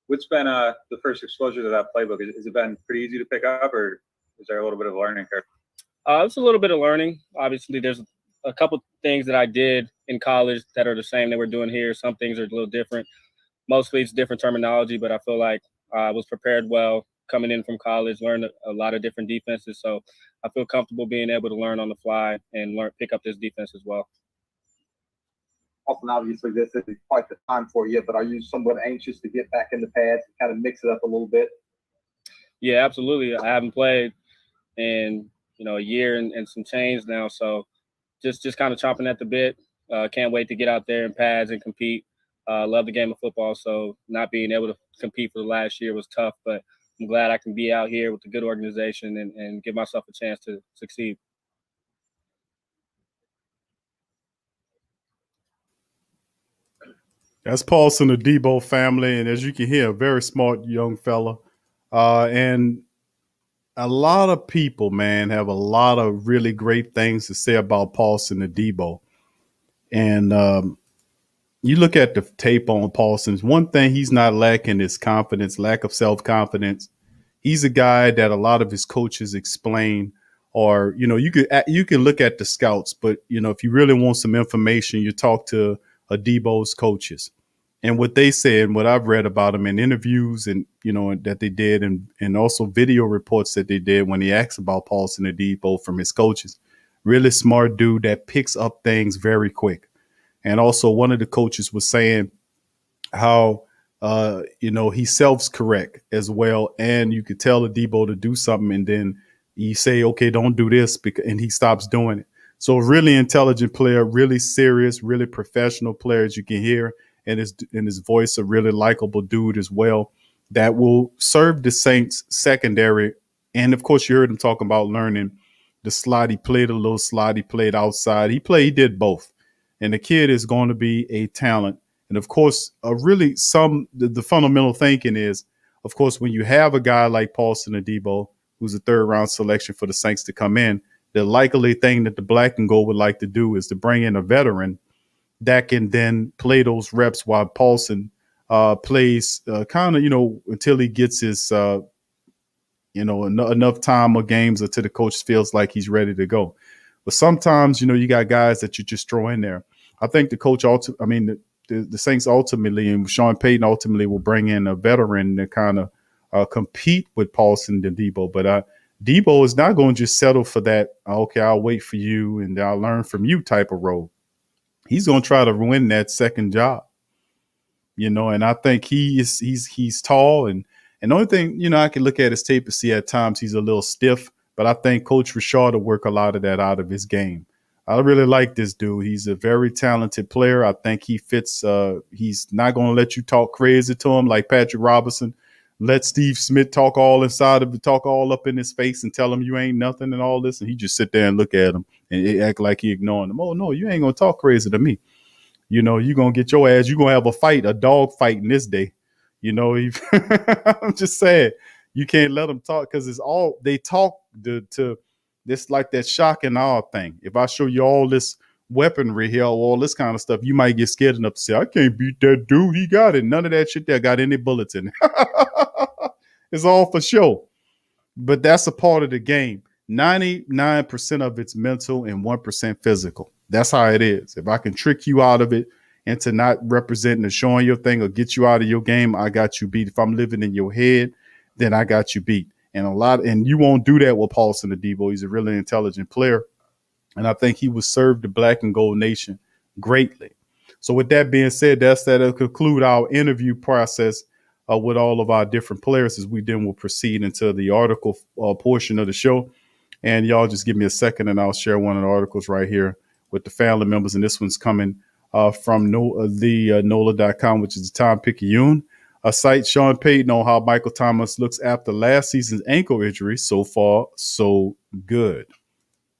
What's been the first exposure to that playbook? Has it been pretty easy to pick up, or is there a little bit of a learning curve? It's a little bit of learning. Obviously, there's a couple things that I did in college that are the same that we're doing here. Some things are a little different. Mostly it's different terminology, but I feel like I was prepared well coming in from college, learned a lot of different defenses. So I feel comfortable being able to learn on the fly and pick up this defense as well. Often, obviously, this isn't quite the time for you, but are you somewhat anxious to get back in the pads and kind of mix it up a little bit? Yeah, absolutely. I haven't played in a year and some change now, so just kind of chomping at the bit. Can't wait to get out there in pads and compete. Love the game of football, so not being able to compete for the last year was tough, but I'm glad I can be out here with a good organization and give myself a chance to succeed. That's Paulson Adebo family, and as you can hear, a very smart young fella. And a lot of people, man, have a lot of really great things to say about Paulson Adebo. And you look at the tape on Paulson's, one thing he's not lacking is confidence, lack of self-confidence. He's a guy that a lot of his coaches explain, or, you can look at the scouts, but, if you really want some information, you talk to Adebo's coaches. And what they say and what I've read about him in interviews and, that they did and also video reports that they did when he asked about Paulson Adebo from his coaches, really smart dude that picks up things very quick. And also one of the coaches was saying how he self-correct as well. And you could tell Adebo to do something, and then you say, okay, don't do this, and he stops doing it. So really intelligent player, really serious, really professional player, as you can hear, and his voice, a really likable dude as well, that will serve the Saints secondary. And of course, you heard him talking about learning the slot. He played a little slot. He played outside. He did both. And the kid is going to be a talent. And of course, the fundamental thinking is, of course, when you have a guy like Paulson Adebo, who's a third round selection for the Saints to come in, the likely thing that the black and gold would like to do is to bring in a veteran that can then play those reps while Paulson plays until he gets his, enough time or games until the coach feels like he's ready to go. But sometimes, you got guys that you just throw in there. I think the coach the Saints ultimately, and Sean Payton ultimately, will bring in a veteran to kind of compete with Paulson Adebo. But Debo is not going to just settle for that, okay, I'll wait for you and I'll learn from you type of role. He's going to try to win that second job, and I think he's tall. And the only thing, I can look at his tape and see at times he's a little stiff, but I think Coach Rashard will work a lot of that out of his game. I really like this dude. He's a very talented player. I think he fits. He's not going to let you talk crazy to him like Patrick Robinson. Let Steve Smith talk all up in his face and tell him you ain't nothing and all this. And he just sit there and look at him and act like he ignoring him. Oh, no, you ain't going to talk crazy to me. You're going to get your ass. You're going to have a dog fight in this day. I'm just saying, you can't let them talk because they talk to this, like that shock and awe thing. If I show you all this weaponry here, all this kind of stuff, you might get scared enough to say, I can't beat that dude. He got it. None of that shit there got any bullets in it. It's all for show. But that's a part of the game. 99% of it's mental and 1% physical. That's how it is. If I can trick you out of it into not representing or showing your thing or get you out of your game, I got you beat. If I'm living in your head, then I got you beat. And you won't do that with Paulson Adebo. He's a really intelligent player. And I think he will serve the black and gold nation greatly. So with that being said, that'll conclude our interview process with all of our different players, as we then will proceed into the article portion of the show. And y'all just give me a second and I'll share one of the articles right here with the family members. And this one's coming from NOLA.com, which is the Time-Picayune. Cite Sean Payton on how Michael Thomas looks after last season's ankle injury. So far, so good.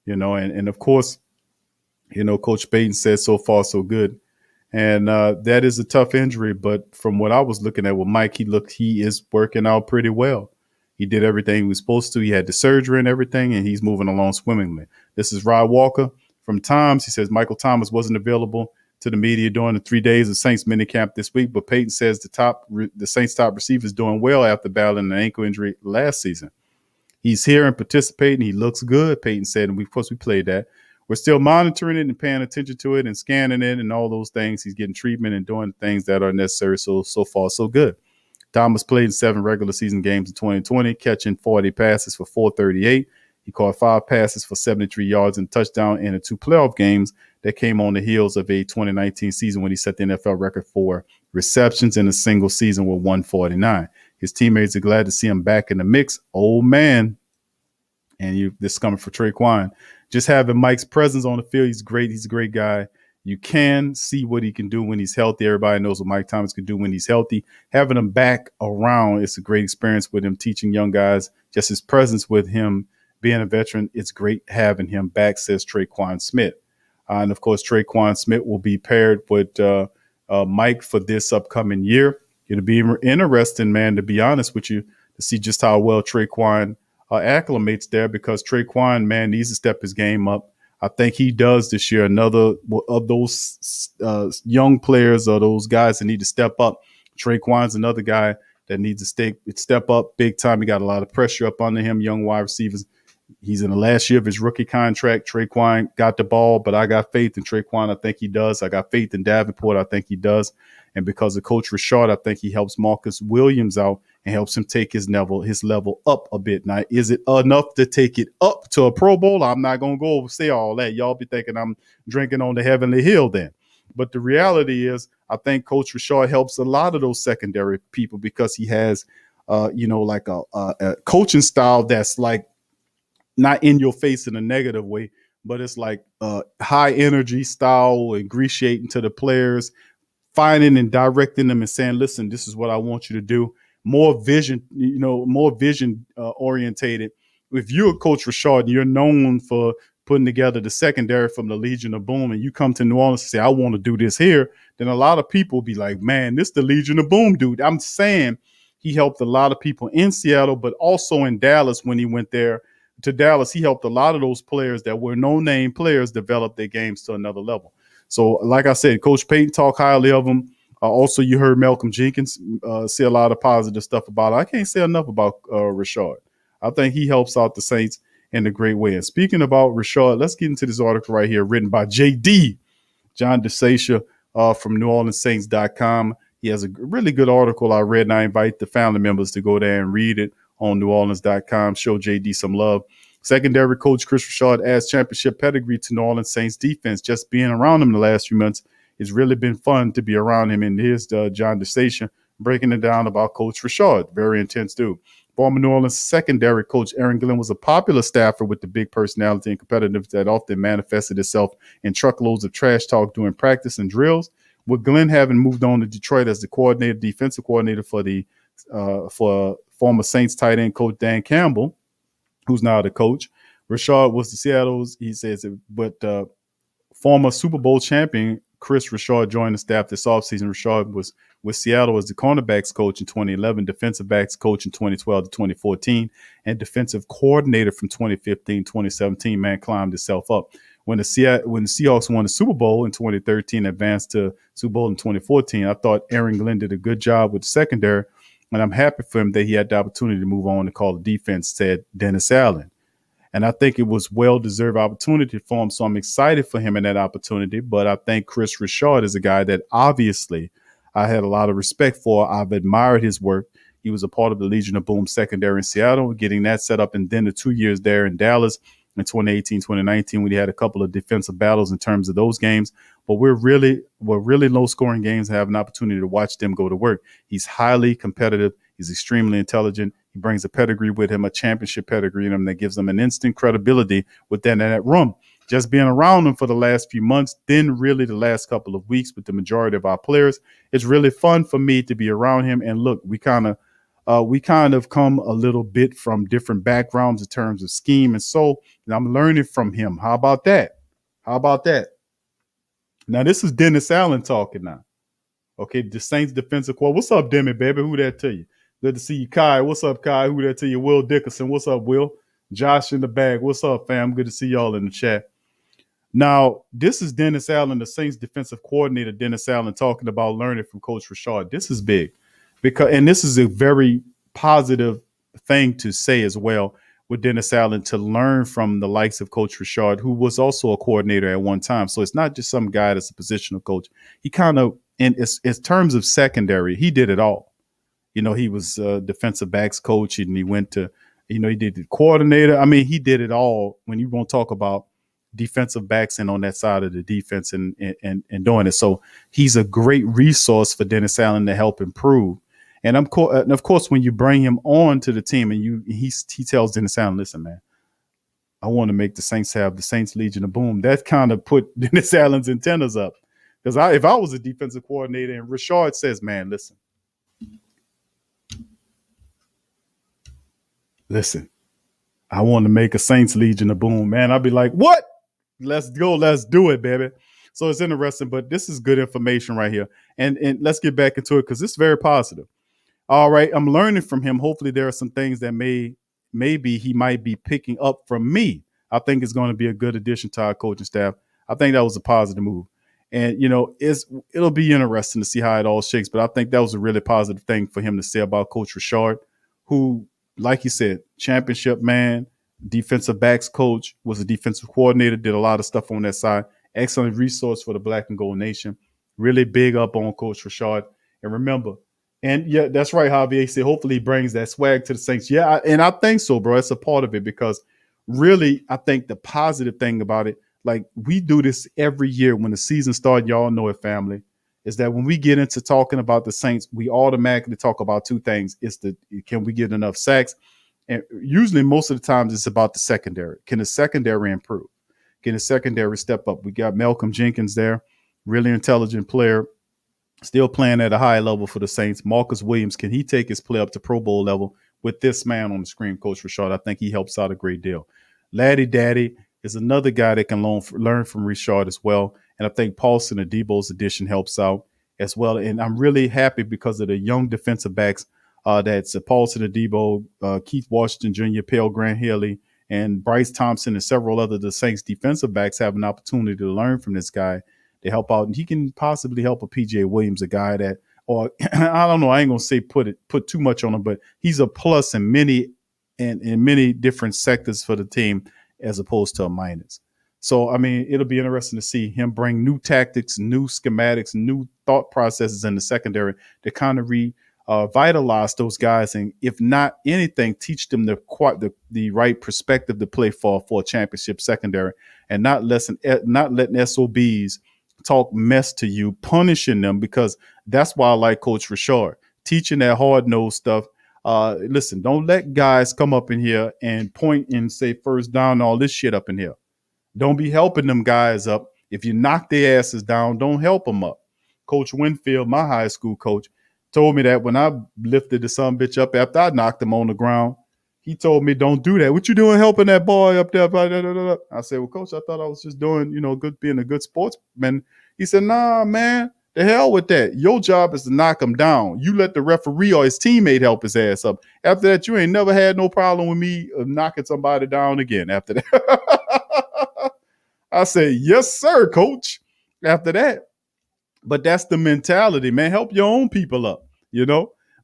And of course, Coach Payton said so far, so good. And that is a tough injury. But from what I was looking at with Mike, he is working out pretty well. He did everything he was supposed to. He had the surgery and everything, and he's moving along swimmingly. This is Rod Walker from Times. He says Michael Thomas wasn't available to the media during the 3 days of Saints minicamp this week, but Payton says the Saints' top receiver is doing well after battling an ankle injury last season. He's here and participating. He looks good, Payton said, and of course we played that. We're still monitoring it and paying attention to it and scanning it and all those things. He's getting treatment and doing things that are necessary. So far, so good. Thomas played in 7 regular season games in 2020, catching 40 passes for 438. He caught 5 passes for 73 yards and a touchdown in the 2 playoff games that came on the heels of a 2019 season when he set the NFL record for receptions in a single season with 149. His teammates are glad to see him back in the mix. Oh, man. And this is coming for Traquan. Just having Mike's presence on the field, he's great. He's a great guy. You can see what he can do when he's healthy. Everybody knows what Mike Thomas can do when he's healthy. Having him back around, it's a great experience with him teaching young guys. Just his presence with him, being a veteran, it's great having him back, says Traquan Smith. And, of course, Traquan Smith will be paired with Mike for this upcoming year. It'll be interesting, man, to be honest with you, to see just how well Traquan acclimates there, because Traquan, man, needs to step his game up. I think he does this year. Another of those young players or those guys that need to step up. Traquan's another guy that needs to step up big time. He got a lot of pressure up under him, young wide receivers. He's in the last year of his rookie contract. Traquan got the ball, but I got faith in Traquan. I think he does. I got faith in Davenport. I think he does. And because of Coach Rashard, I think he helps Marcus Williams out and helps him take his level up a bit. Now, is it enough to take it up to a Pro Bowl? I'm not going to go say all that. Y'all be thinking I'm drinking on the heavenly hill then. But the reality is, I think Coach Rashard helps a lot of those secondary people because he has, like a coaching style that's like not in your face in a negative way, but it's like high energy style, ingratiating to the players, finding and directing them and saying, listen, this is what I want you to do. More vision, more vision orientated. If you're Coach Rashard and you're known for putting together the secondary from the Legion of Boom, and you come to New Orleans and say, I want to do this here, then a lot of people be like, man, this the Legion of Boom dude. I'm saying he helped a lot of people in Seattle, but also in Dallas when he went there to Dallas. He helped a lot of those players that were no-name players develop their games to another level. So, like I said, Coach Payton talked highly of him. Also, you heard Malcolm Jenkins say a lot of positive stuff about it. I can't say enough about Rashard. I think he helps out the Saints in a great way. And speaking about Rashard, let's get into this article right here written by JD, John DeSacia from NewOrleansSaints.com. He has a really good article I read, and I invite the family members to go there and read it on NewOrleans.com. Show JD some love. Secondary coach Chris Rashard adds championship pedigree to New Orleans Saints defense. Just being around him the last few months, it's really been fun to be around him. And here's John DeSacia breaking it down about Coach Rashard. Very intense dude. Former New Orleans secondary coach Aaron Glenn was a popular staffer with the big personality and competitiveness that often manifested itself in truckloads of trash talk during practice and drills. With Glenn having moved on to Detroit as the defensive coordinator for former Saints tight end coach Dan Campbell, who's now the coach, Rashard was the Seattle's, he says, but former Super Bowl champion Chris Rashard joined the staff this offseason. Rashard was with Seattle as the cornerbacks coach in 2011, defensive backs coach in 2012 to 2014, and defensive coordinator from 2015 2017. Man climbed himself up. When the Seahawks won the Super Bowl in 2013, advanced to Super Bowl in 2014, I thought Aaron Glenn did a good job with the secondary, and I'm happy for him that he had the opportunity to move on and call the defense, said Dennis Allen. And I think it was well-deserved opportunity for him, so I'm excited for him in that opportunity. But I think Chris Rashard is a guy that obviously I had a lot of respect for. I've admired his work. He was a part of the Legion of Boom secondary in Seattle, getting that set up, and then the 2 years there in Dallas in 2018, 2019, when he had a couple of defensive battles in terms of those games. But we're really low-scoring games, have an opportunity to watch them go to work. He's highly competitive. He's extremely intelligent. He brings a pedigree with him, a championship pedigree in him that gives him an instant credibility within that room. Just being around him for the last few months, then really the last couple of weeks with the majority of our players, it's really fun for me to be around him. And look, we kind of come a little bit from different backgrounds in terms of scheme. And so I'm learning from him. How about that? Now, this is Dennis Allen talking now. Okay, the Saints defensive coordinator. What's up, Demi, baby? Who that to you? Good to see you, Kai. What's up, Kai? Who that to you? Will Dickerson. What's up, Will? Josh in the bag. What's up, fam? Good to see y'all in the chat. Now, this is Dennis Allen, the Saints defensive coordinator, Dennis Allen, talking about learning from Coach Rashard. This is big and this is a very positive thing to say as well with Dennis Allen, to learn from the likes of Coach Rashard, who was also a coordinator at one time. So it's not just some guy that's a positional coach. He kind of, in terms of secondary, he did it all. He was a defensive backs coach, and he went to, he did the coordinator. I mean, he did it all when you want to talk about defensive backs and on that side of the defense and doing it. So he's a great resource for Dennis Allen to help improve. And of course, when you bring him on to the team and he tells Dennis Allen, listen, man, I want to make the Saints have the Saints Legion of Boom. That kind of put Dennis Allen's antennas up. Because if I was a defensive coordinator and Rashard says, man, listen, I want to make a Saints Legion of Boom, man, I'd be like, what? Let's go. Let's do it, baby. So it's interesting, but this is good information right here. And let's get back into it because it's very positive. All right, I'm learning from him. Hopefully there are some things that maybe he might be picking up from me. I think it's going to be a good addition to our coaching staff. I think that was a positive move. And, it'll be interesting to see how it all shakes. But I think that was a really positive thing for him to say about Coach Rashard, who, like you said, championship man, defensive backs coach, was a defensive coordinator, did a lot of stuff on that side. Excellent resource for the Black and Gold Nation. Really big up on Coach Rashard. And remember, and yeah, that's right, Javier said, hopefully he brings that swag to the Saints. Yeah, and I think so, bro. It's a part of it because really, I think the positive thing about it, like we do this every year when the season starts, y'all know it, family. is that when we get into talking about the Saints, we automatically talk about two things. It's can we get enough sacks? And usually most of the times it's about the secondary. Can the secondary improve? Can the secondary step up? We got Malcolm Jenkins there, really intelligent player, still playing at a high level for the Saints. Marcus Williams, can he take his play up to Pro Bowl level with this man on the screen, Coach Rashard? I think he helps out a great deal. Laddie Daddy is another guy that can learn from Rashard as well. And I think Paulson Adebo's addition helps out as well. And I'm really happy because of the young defensive backs that's Paulson Adebo, Keith Washington Jr., Pale Grant Haley, and Bryce Thompson, and several other the Saints defensive backs have an opportunity to learn from this guy to help out. And he can possibly help a PJ Williams, a guy that, or I don't know, I ain't gonna say put too much on him, but he's a plus in many different sectors for the team as opposed to a minus. So, I mean, it'll be interesting to see him bring new tactics, new schematics, new thought processes in the secondary to kind of revitalize those guys, and if not anything, teach them the right perspective to play for a championship secondary, and not letting SOBs talk mess to you, punishing them, because that's why I like Coach Rashard, teaching that hard-nosed stuff. Listen, don't let guys come up in here and point and say first down, all this shit up in here. Don't be helping them guys up. If you knock their asses down, don't help them up. Coach Winfield, my high school coach, told me that when I lifted the son bitch up after I knocked him on the ground. He told me, don't do that. What you doing helping that boy up there? I said, well, Coach, I thought I was just doing, being a good sportsman. He said, nah, man, the hell with that. Your job is to knock him down. You let the referee or his teammate help his ass up. After that, you ain't never had no problem with me knocking somebody down again after that. I said, yes, sir, Coach, after that. But that's the mentality, man. Help your own people up,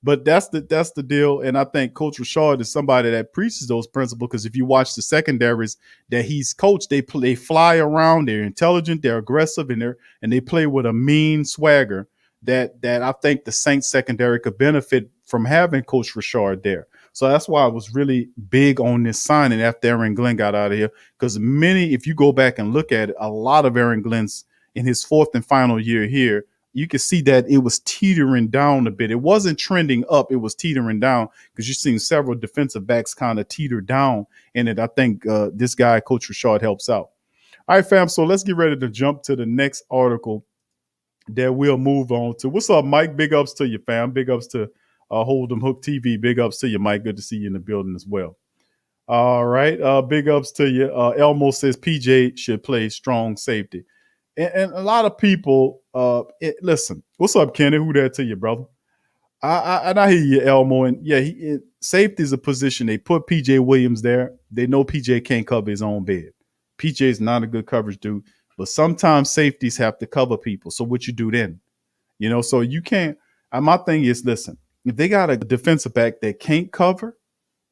But that's the deal. And I think Coach Rashard is somebody that preaches those principles, because if you watch the secondaries that he's coached, they fly around, they're intelligent, they're aggressive, and they play with a mean swagger that I think the Saints secondary could benefit from having Coach Rashard there. So that's why I was really big on this signing after Aaron Glenn got out of here, because if you go back and look at it, a lot of Aaron Glenn's in his fourth and final year here, you can see that it was teetering down a bit. It wasn't trending up. It was teetering down, because you've seen several defensive backs kind of teeter down in it. I think this guy, Coach Rashard, helps out. All right, fam. So let's get ready to jump to the next article that we'll move on to. What's up, Mike? Big ups to you, fam. Big ups to Hold'em Hook TV. Big ups to you, Mike. Good to see you in the building as well. All right. Big ups to you. Elmo says PJ should play strong safety. And a lot of people, listen, what's up, Kenny? Who that to you, brother? I hear you, Elmo. And yeah, safety is a position. They put PJ Williams there. They know PJ can't cover his own bed. PJ is not a good coverage dude, but sometimes safeties have to cover people. So what you do then? So you can't. My thing is, listen, if they got a defensive back that can't cover,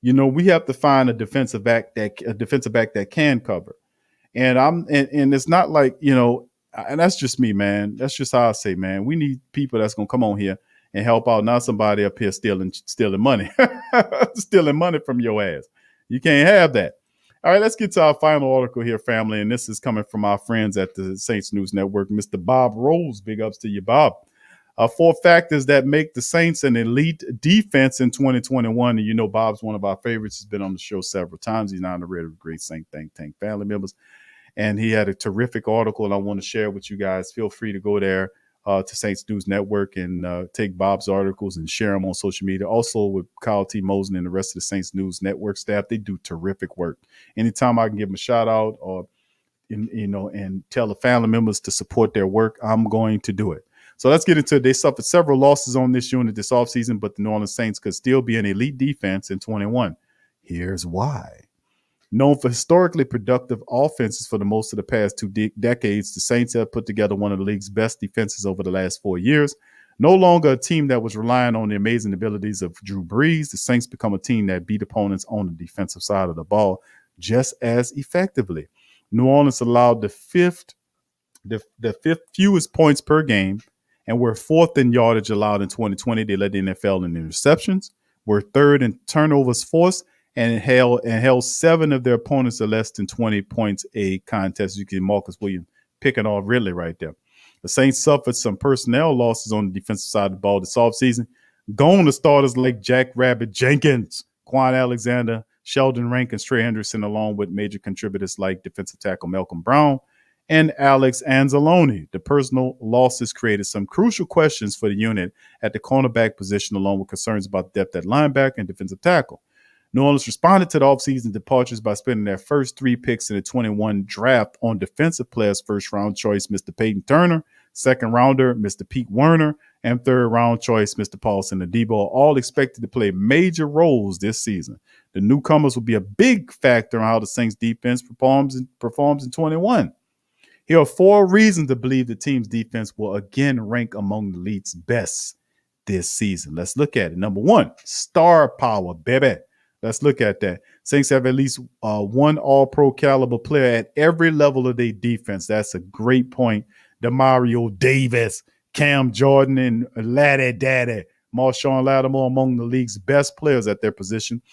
we have to find a defensive back that can cover. And it's not like, and that's just me, man. That's just how I say, man. We need people that's gonna come on here and help out, not somebody up here stealing money, stealing money from your ass. You can't have that. All right, let's get to our final article here, family. And this is coming from our friends at the Saints News Network, Mr. Bob Rose. Big ups to you, Bob. 4 factors that make the Saints an elite defense in 2021. And Bob's one of our favorites. He's been on the show several times. He's now on the radio with great Saint Think Tank family members. And he had a terrific article, and I want to share with you guys. Feel free to go there to Saints News Network and take Bob's articles and share them on social media. Also with Kyle T. Mosen and the rest of the Saints News Network staff, they do terrific work. Anytime I can give them a shout out or and tell the family members to support their work, I'm going to do it. So let's get into it. They suffered several losses on this unit this offseason, but the New Orleans Saints could still be an elite defense in 21. Here's why. Known for historically productive offenses for the most of the past 2 decades, the Saints have put together one of the league's best defenses over the last 4 years. No longer a team that was relying on the amazing abilities of Drew Brees, the Saints become a team that beat opponents on the defensive side of the ball just as effectively. New Orleans allowed the fifth fewest points per game and were 4th in yardage allowed in 2020. They led the NFL in interceptions, were 3rd in turnovers forced, and held 7 of their opponents to less than 20 points a contest. You can Marcus Williams picking off Ridley right there. The Saints suffered some personnel losses on the defensive side of the ball this offseason. Gone to starters like Jack Rabbit Jenkins, Quan Alexander, Sheldon Rankins, Trey Henderson, along with major contributors like defensive tackle Malcolm Brown and Alex Anzalone. The personal losses created some crucial questions for the unit at the cornerback position, along with concerns about depth at linebacker and defensive tackle. New Orleans responded to the offseason departures by spending their first 3 picks in the 21 draft on defensive players. First round choice, Mr. Peyton Turner, second rounder, Mr. Pete Werner, and third round choice, Mr. Paulson Adebo, are all expected to play major roles this season. The newcomers will be a big factor in how the Saints defense performs in 21. Here are 4 reasons to believe the team's defense will again rank among the league's best this season. Let's look at it. Number 1, star power, baby. Let's look at that. Saints have at least one all-pro caliber player at every level of their defense. That's a great point. Demario Davis, Cam Jordan, and Laddie Daddy, Marshawn Lattimore among the league's best players at their position.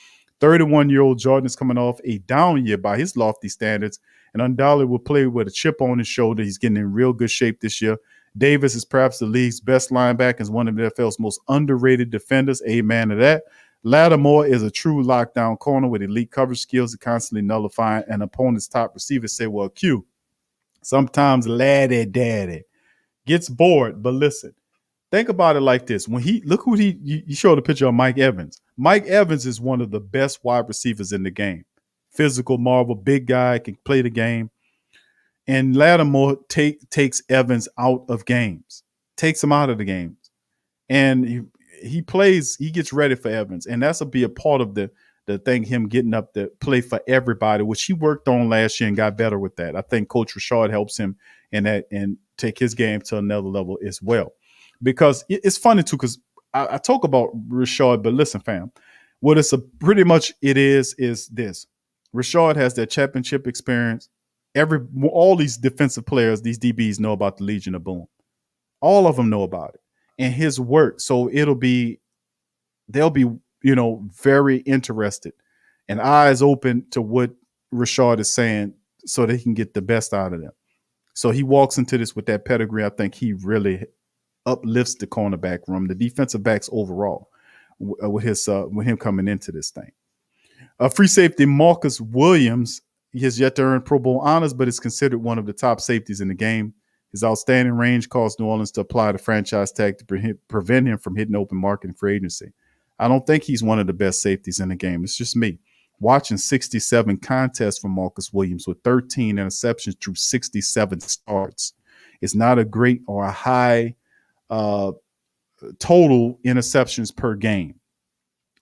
31-year-old Jordan is coming off a down year by his lofty standards and undoubtedly will play with a chip on his shoulder. He's getting in real good shape this year. Davis is perhaps the league's best linebacker and one of the NFL's most underrated defenders. Amen to that. Lattimore is a true lockdown corner with elite coverage skills and constantly nullifying an opponent's top receivers. Say, well, Q, sometimes Laddie Daddy gets bored, but listen, think about it like this. When you showed a picture of Mike Evans. Mike Evans is one of the best wide receivers in the game. Physical marvel, big guy, can play the game. And Lattimore takes Evans out of games, takes him out of the games. And he gets ready for Evans. And that's be a part of the thing, him getting up to play for everybody, which he worked on last year and got better with that. I think Coach Rashard helps him in that and take his game to another level as well. Because it's funny too, because I talk about Rashard, but listen, fam, what it's pretty much it is this. Rashard has that championship experience. All these defensive players, these DBs know about the Legion of Boom. All of them know about it. And his work. So they'll be, very interested and eyes open to what Rashard is saying so they can get the best out of them. So he walks into this with that pedigree. I think he really uplifts the cornerback room, the defensive backs overall, with him coming into this thing. Free safety Marcus Williams, he has yet to earn Pro Bowl honors, but is considered one of the top safeties in the game. His outstanding range caused New Orleans to apply the franchise tag to prevent him from hitting open market and free agency. I don't think he's one of the best safeties in the game. It's just me. Watching 67 contests from Marcus Williams with 13 interceptions through 67 starts. It's not a great or a high total interceptions per game.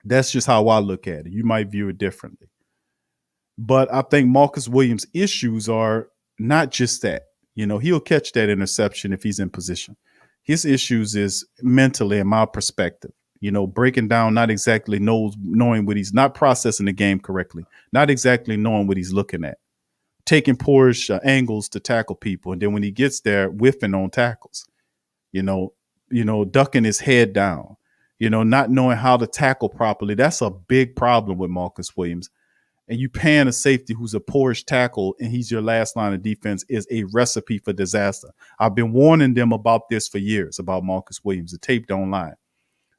That's just how I look at it. You might view it differently. But I think Marcus Williams' issues are not just that. He'll catch that interception if he's in position. His issues is mentally, in my perspective, breaking down, not exactly knowing what he's not processing the game correctly, not exactly knowing what he's looking at, taking poorish angles to tackle people. And then when he gets there, whiffing on tackles, ducking his head down, not knowing how to tackle properly. That's a big problem with Marcus Williams. And you paying a safety who's a poorish tackle and he's your last line of defense is a recipe for disaster. I've been warning them about this for years, about Marcus Williams. The tape don't lie.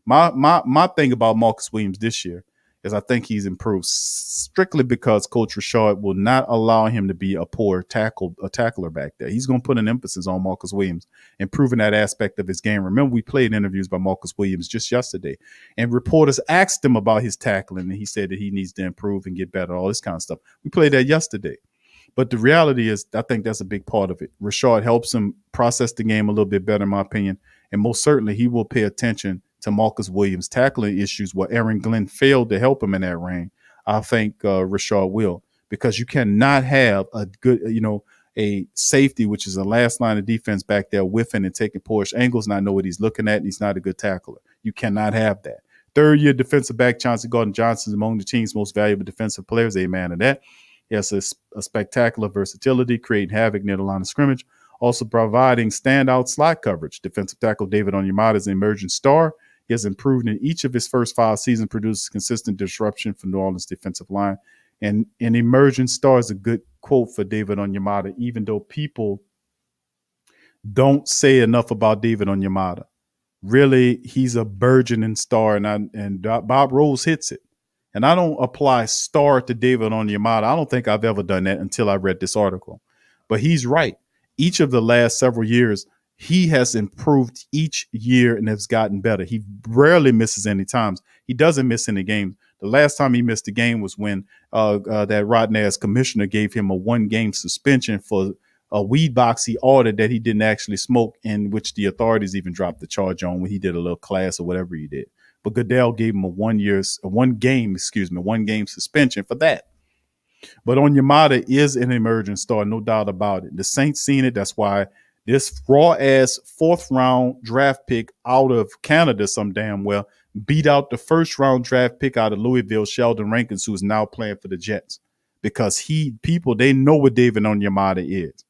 My thing about Marcus Williams this year is I think he's improved strictly because Coach Rashard will not allow him to be a poor tackler back there. He's going to put an emphasis on Marcus Williams, improving that aspect of his game. Remember, we played interviews by Marcus Williams just yesterday, and reporters asked him about his tackling, and he said that he needs to improve and get better, all this kind of stuff. We played that yesterday. But the reality is, I think that's a big part of it. Rashard helps him process the game a little bit better, in my opinion, and most certainly he will pay attention to Marcus Williams' tackling issues where Aaron Glenn failed to help him in that range. I think Rashard will, because you cannot have a good, a safety, which is a last line of defense back there whiffing and taking poorish angles, not know what he's looking at, and he's not a good tackler. You cannot have that. Third-year defensive back Chauncey Gardner-Johnson is among the team's most valuable defensive players. Amen to that. He has a spectacular versatility, creating havoc near the line of scrimmage, also providing standout slot coverage. Defensive tackle David Onyemata is an emerging star. He has improved in each of his first 5 seasons, produces consistent disruption for New Orleans' defensive line. And an emerging star is a good quote for David Onyemata, even though people don't say enough about David Onyemata. Really, he's a burgeoning star, and Bob Rose hits it. And I don't apply star to David Onyemata. I don't think I've ever done that until I read this article. But he's right. Each of the last several years, he has improved each year and has gotten better. He rarely misses any times. He doesn't miss any games. The last time he missed a game was when that rotten-ass commissioner gave him a 1-game suspension for a weed box he ordered that he didn't actually smoke, in which the authorities even dropped the charge on when he did a little class or whatever he did. But Goodell gave him a 1-game suspension for that. But Onyemata is an emerging star, no doubt about it. The Saints seen it. That's why this raw-ass 4th-round draft pick out of Canada some damn well beat out the 1st-round draft pick out of Louisville, Sheldon Rankins, who is now playing for the Jets. Because they know what David Onyemata is.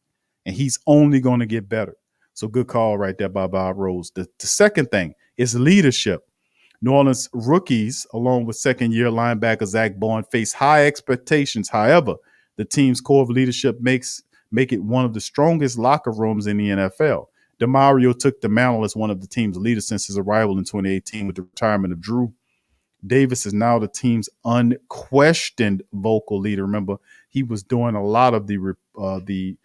And he's only going to get better. So good call right there by Bob Rose. The second thing is leadership. New Orleans rookies, along with second-year linebacker Zach Bourne, face high expectations. However, the team's core of leadership make it one of the strongest locker rooms in the NFL. Demario took the mantle as one of the team's leaders since his arrival in 2018 with the retirement of Drew. Davis is now the team's unquestioned vocal leader. Remember, he was doing a lot of the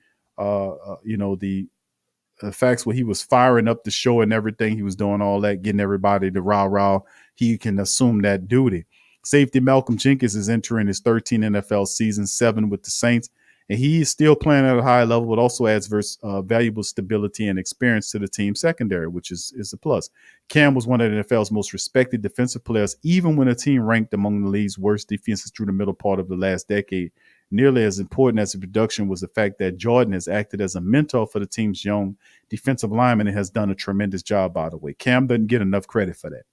facts where he was firing up the show and everything. He was doing all that, getting everybody to rah-rah. He can assume that duty. Safety Malcolm Jenkins is entering his 13th NFL season, 7 with the Saints, and he is still playing at a high level, but also adds valuable stability and experience to the team secondary, which is a plus. Cam was one of the NFL's most respected defensive players, even when a team ranked among the league's worst defenses through the middle part of the last decade. Nearly as important as the production was the fact that Jordan has acted as a mentor for the team's young defensive lineman and has done a tremendous job, by the way. Cam doesn't get enough credit for that.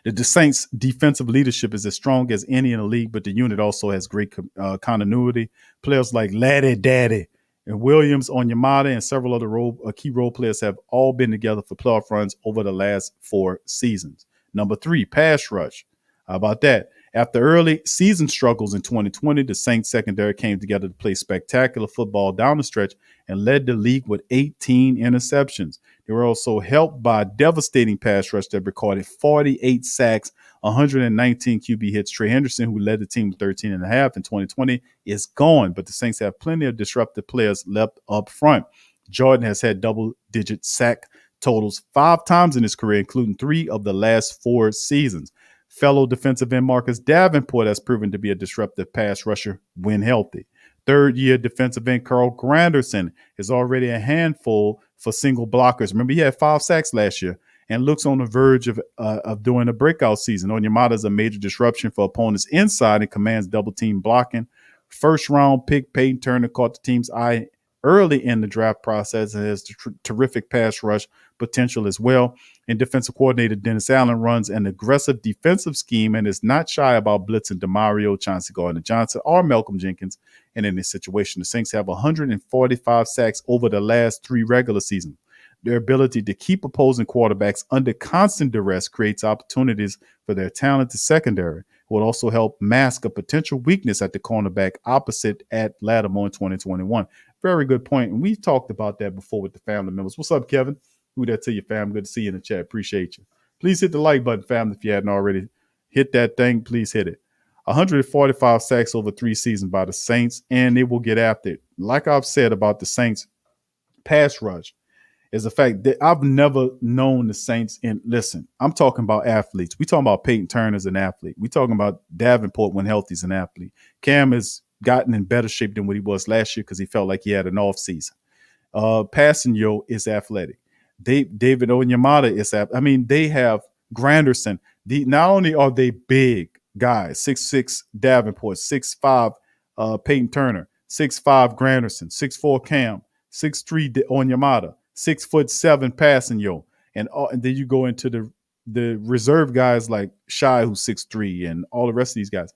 The Saints' defensive leadership is as strong as any in the league, but the unit also has great continuity. Players like Laddie Daddy and Williams, Onyemata, and several other key role players have all been together for playoff runs over the last 4 seasons. Number 3, pass rush. How about that? After early season struggles in 2020, the Saints secondary came together to play spectacular football down the stretch and led the league with 18 interceptions. They were also helped by a devastating pass rush that recorded 48 sacks, 119 QB hits. Trey Henderson, who led the team with 13.5 in 2020, is gone, but the Saints have plenty of disruptive players left up front. Jordan has had double-digit sack totals 5 times in his career, including 3 of the last 4 seasons. Fellow defensive end Marcus Davenport has proven to be a disruptive pass rusher when healthy. Third-year defensive end Carl Granderson is already a handful for single blockers. Remember, he had 5 sacks last year and looks on the verge of doing a breakout season. Onyemata is a major disruption for opponents inside and commands double-team blocking. First-round pick Payton Turner caught the team's eye early in the draft process and has terrific pass rush potential as well. And defensive coordinator Dennis Allen runs an aggressive defensive scheme and is not shy about blitzing Demario, Chauncey Gardner-Johnson, or Malcolm Jenkins. And in this situation, the Saints have 145 sacks over the last 3 regular seasons. Their ability to keep opposing quarterbacks under constant duress creates opportunities for their talented secondary. It will also help mask a potential weakness at the cornerback opposite at Lattimore in 2021. Very good point. And we've talked about that before with the family members. What's up, Kevin? Who that to you, fam? Good to see you in the chat. Appreciate you. Please hit the like button, fam, if you hadn't already. Hit that thing. Please hit it. 145 sacks over 3 seasons by the Saints, and they will get after it. Like I've said about the Saints pass rush, is the fact that I've never known the Saints listen, I'm talking about athletes. We talking about Peyton Turner as an athlete. We talking about Davenport when healthy as an athlete. Cam has gotten in better shape than what he was last year because he felt like he had an off season. Passanio is athletic. David Onyemata is they have Granderson. Not only are they big guys, 6'6" Davenport, 6'5" Peyton Turner, 6'5" Granderson, 6'4" Cam, 6'3" Onyemata, 6'7" Passanio, and then you go into the reserve guys like Shai, who's 6'3", and all the rest of these guys.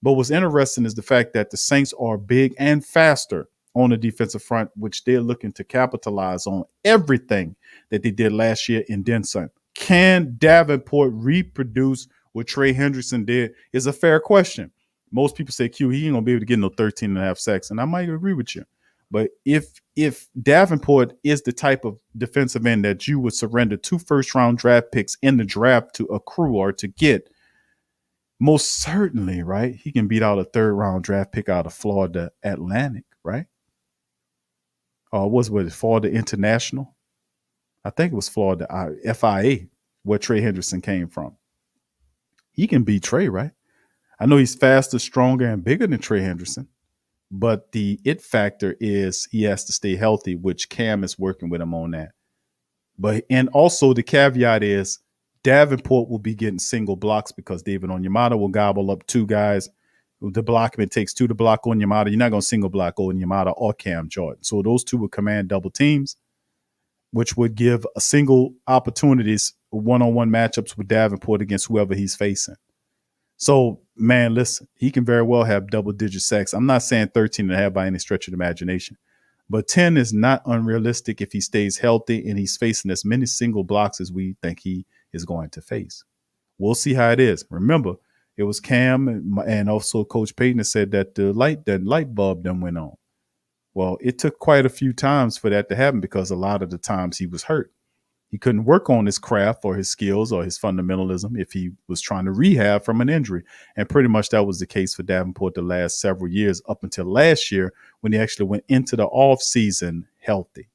But what's interesting is the fact that the Saints are big and faster on the defensive front, which they're looking to capitalize on everything that they did last year in Denson. Can Davenport reproduce what Trey Henderson did is a fair question. Most people say, Q, he ain't going to be able to get no 13.5 sacks, and I might agree with you. But if Davenport is the type of defensive end that you would surrender 2 first-round draft picks in the draft to accrue or to get, most certainly, right, he can beat out a 3rd-round draft pick out of Florida Atlantic, right? Or was it Florida International? I think it was Florida FIA, where Trey Hendrickson came from. He can beat Trey, right? I know he's faster, stronger, and bigger than Trey Hendrickson, but the it factor is he has to stay healthy, which Cam is working with him on that. But and also the caveat is Davenport will be getting single blocks because David Onyemata will gobble up 2 guys. The blockman takes 2 to block Onyemata. You're not going to single block Onyemata or Cam Jordan. So those 2 will command double teams, which would give a single opportunities, one-on-one matchups with Davenport against whoever he's facing. So, man, listen, he can very well have double-digit sacks. I'm not saying 13 and a half by any stretch of the imagination, but 10 is not unrealistic if he stays healthy and he's facing as many single blocks as we think he is going to face. We'll see how it is. Remember, it was Cam and also Coach Payton that said that the light bulb done went on. Well, it took quite a few times for that to happen because a lot of the times he was hurt. He couldn't work on his craft or his skills or his fundamentalism if he was trying to rehab from an injury. And pretty much that was the case for Davenport the last several years up until last year when he actually went into the off season healthy.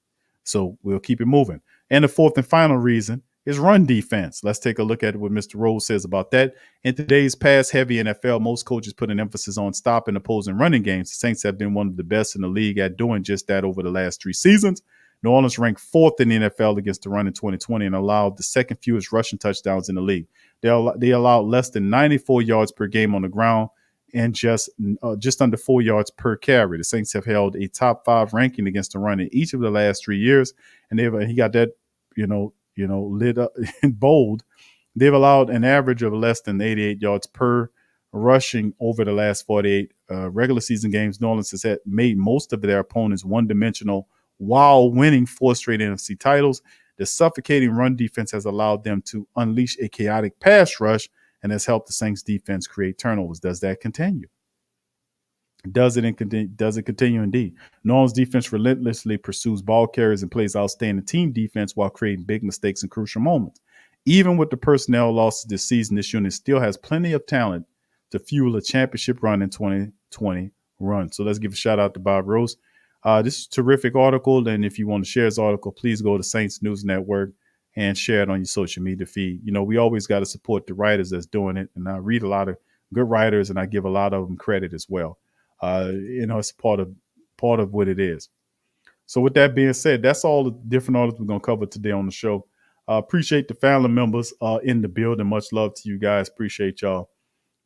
So we'll keep it moving. And the 4th and final reason is run defense. Let's take a look at what Mr. Rose says about that. In today's pass-heavy NFL, most coaches put an emphasis on stopping opposing running games. The Saints have been one of the best in the league at doing just that over the last 3 seasons. New Orleans ranked 4th in the NFL against the run in 2020 and allowed the 2nd fewest rushing touchdowns in the league. They allowed less than 94 yards per game on the ground and just under 4 yards per carry. The Saints have held a top 5 ranking against the run in each of the last 3 years, and he got that lit up in bold. They've allowed an average of less than 88 yards per rushing over the last 48 regular season games. New Orleans has made most of their opponents one-dimensional while winning 4 straight NFC titles. The suffocating run defense has allowed them to unleash a chaotic pass rush and has helped the Saints defense create turnovers. Does that continue? Does it continue? Indeed. New Orleans defense relentlessly pursues ball carriers and plays outstanding team defense while creating big mistakes in crucial moments. Even with the personnel losses this season, this unit still has plenty of talent to fuel a championship run in 2020 run. So let's give a shout out to Bob Rose. This is a terrific article, and if you want to share this article, please go to Saints News Network and share it on your social media feed. We always got to support the writers that's doing it, and I read a lot of good writers, and I give a lot of them credit as well. It's part of what it is. So with that being said, that's all the different articles we're going to cover today on the show. Appreciate the family members in the building. Much love to you guys. Appreciate y'all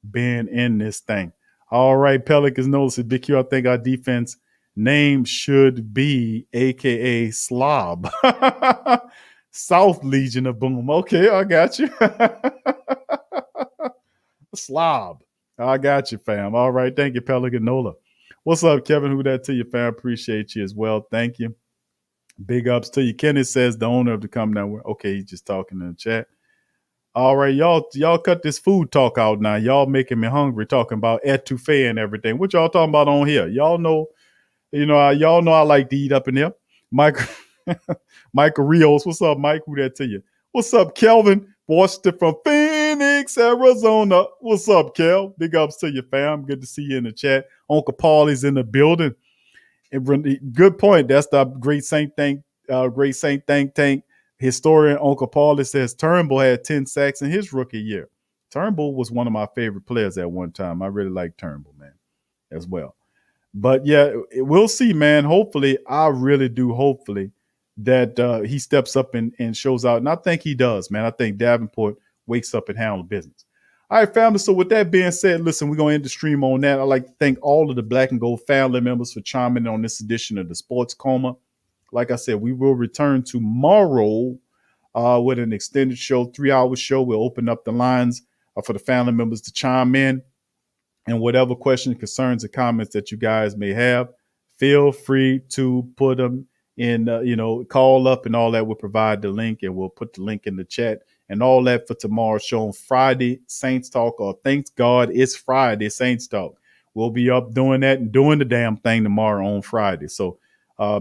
being in this thing. All right, Pelicans notice Big Q. I think our defense name should be AKA Slob. South Legion of Boom. Okay, I got you. Slob. I got you, fam. All right. Thank you, Pelican Nola. What's up, Kevin? Who that to you, fam? Appreciate you as well. Thank you. Big ups to you. Kenneth says the owner of the company. Okay, he's just talking in the chat. All right, y'all cut this food talk out now. Y'all making me hungry talking about etouffee and everything. What y'all talking about on here? Y'all know I like to eat up in here. Michael Rios. What's up, Mike? Who that to you? What's up, Kelvin? Watched it from Phoenix, Arizona. What's up, Kel? Big ups to you, fam. Good to see you in the chat. Uncle Paul is in the building. Good point. That's the great Saint Tank historian Uncle Paul. It says Turnbull had 10 sacks in his rookie year. Turnbull was one of my favorite players at one time. I really like Turnbull, man, as well. But yeah, we'll see, man. Hopefully, I really do. Hopefully that he steps up and shows out. And I think he does, man. I think Davenport wakes up and handles business. All right, family. So with that being said, listen, we're going to end the stream on that. I'd like to thank all of the Black and Gold family members for chiming in on this edition of the Sports Coma. Like I said, we will return tomorrow with an extended show, 3-hour show. We'll open up the lines for the family members to chime in. And whatever questions, concerns, or comments that you guys may have, feel free to put them in, call up and all that. We'll provide the link and we'll put the link in the chat and all that for tomorrow's show on Friday Saints Talk, or thanks God it's Friday Saints Talk. We'll be up doing that and doing the damn thing tomorrow on Friday. So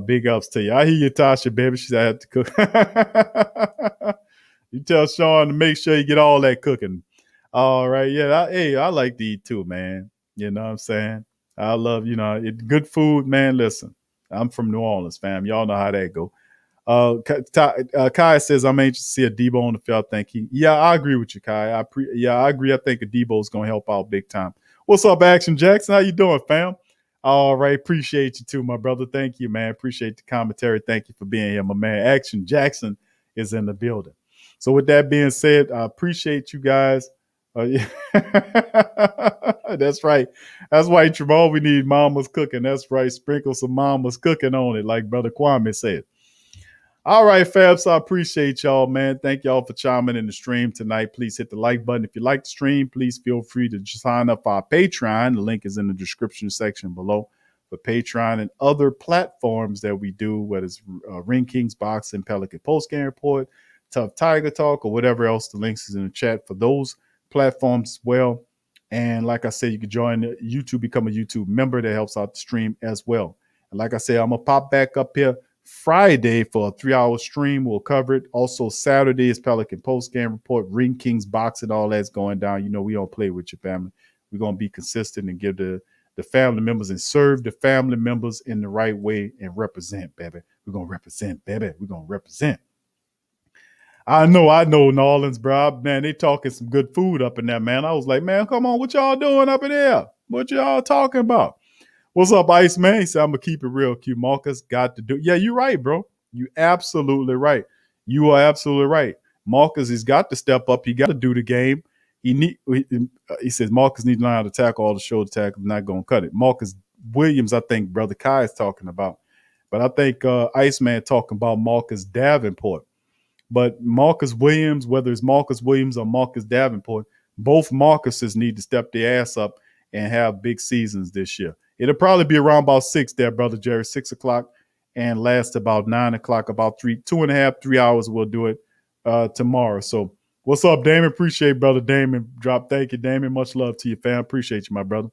Big ups to you. I hear you, Tasha, baby. She said I have to cook. You tell Sean to make sure you get all that cooking. All right. Yeah. I like to eat too, man. You know what I'm saying? I love, good food, man. Listen, I'm from New Orleans, fam. Y'all know how that go. Kai says, I'm anxious to see Adebo on the field. I agree with you, Kai. I agree. I think Adebo's going to help out big time. What's up, Action Jackson? How you doing, fam? All right. Appreciate you too, my brother. Thank you, man. Appreciate the commentary. Thank you for being here, my man. Action Jackson is in the building. So with that being said, I appreciate you guys. That's right. That's why, Jamal, we need mama's cooking. That's right. Sprinkle some mama's cooking on it, like Brother Kwame said. All right, Fabs, I appreciate y'all, man. Thank y'all for chiming in the stream tonight. Please hit the like button. If you like the stream, please feel free to sign up for our Patreon. The link is in the description section below for Patreon and other platforms that we do, whether it's Ring Kings Boxing, Pelican Postgame Report, Tough Tiger Talk, or whatever else. The links is in the chat for those platforms as well. And like I said, you can join YouTube, become a YouTube member. That helps out the stream as well. And like I said, I'm going to pop back up here Friday for a 3-hour stream. We'll cover it. Also, Saturday is Pelican Postgame Report, Ring Kings Boxing, all that's going down. You know, we don't play with your family. We're going to be consistent and give the family members and serve the family members in the right way and represent, baby. We're going to represent, baby. We're going to represent. I know, New Orleans, bro. Man, they talking some good food up in there, man. I was like, man, come on, what y'all doing up in there? What y'all talking about? What's up, Ice Man? He said, I'm going to keep it real, Q. Marcus got to do. Yeah, you're right, bro. You absolutely right. You are absolutely right. Marcus has got to step up. He got to do the game. He says Marcus needs to learn how to tackle all the shoulder tackles. Not going to cut it. Marcus Williams, I think Brother Kai is talking about. But I think Iceman talking about Marcus Davenport. But Marcus Williams, whether it's Marcus Williams or Marcus Davenport, both Marcuses need to step their ass up and have big seasons this year. It'll probably be around about 6 there, Brother Jerry, 6 o'clock, and last about 9 o'clock, about 2.5, 3 hours. We'll do it tomorrow. So what's up, Damon? Appreciate Brother Damon. Drop. Thank you, Damon. Much love to you, fam. Appreciate you, my brother.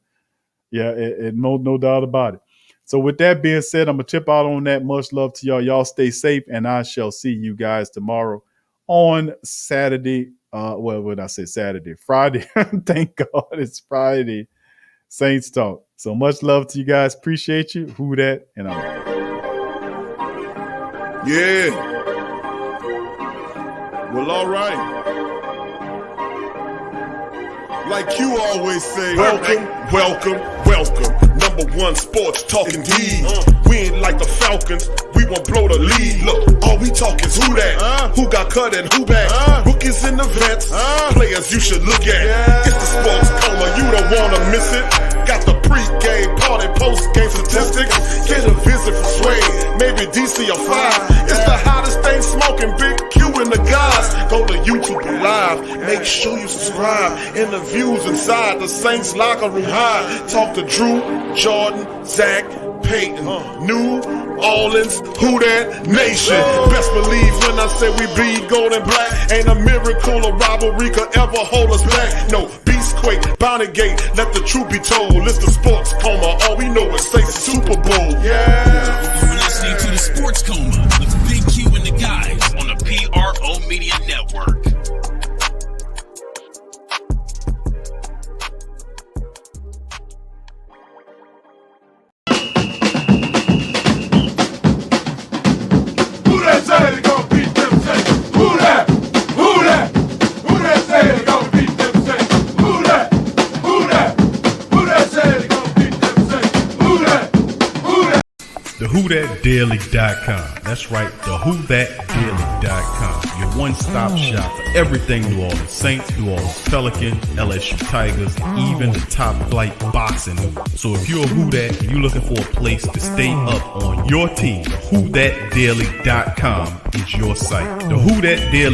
Yeah, no doubt about it. So with that being said, I'm going to tip out on that. Much love to y'all. Y'all stay safe, and I shall see you guys tomorrow on Saturday. When I say Saturday? Friday. Thank God it's Friday. Saints Talk. So much love to you guys. Appreciate you. Who that? And I'm out. Yeah. Well, all right. Like you always say, welcome, welcome, welcome. Number one sports talking D. We ain't like the Falcons. We won't blow the lead. Look, all we talk is who that, who got cut and who back. Rookies and the vets, players you should look at. It's the sports coma, you don't wanna miss it. Got the pre-game, party, post-game statistics. Get a visit from Sway, maybe DC or 5. It's the hottest thing smoking, Big Q and the guys. Go to YouTube Live, make sure you subscribe. Interviews inside the Saints locker room high. Talk to Drew, Jordan, Zach, Payton, New Orleans, who that nation. Best believe when I say we bleed gold and black. Ain't a miracle or robbery could ever hold us back. No, Beastquake, Bounty Gate, let the truth be told. It's the sports coma, all we know is say Super Bowl. Yeah. You're listening to the Sports Coma with Big Q and the guys on the PRO Media Network. WhoThatDaily.com. That's right, WhoThatDaily.com. Your one-stop shop for everything New Orleans Saints, New Orleans Pelicans, LSU Tigers, even the top flight boxing news. So if you're a Who That and you're looking for a place to stay up on your team, WhoThatDaily.com is your site. The Who That Daily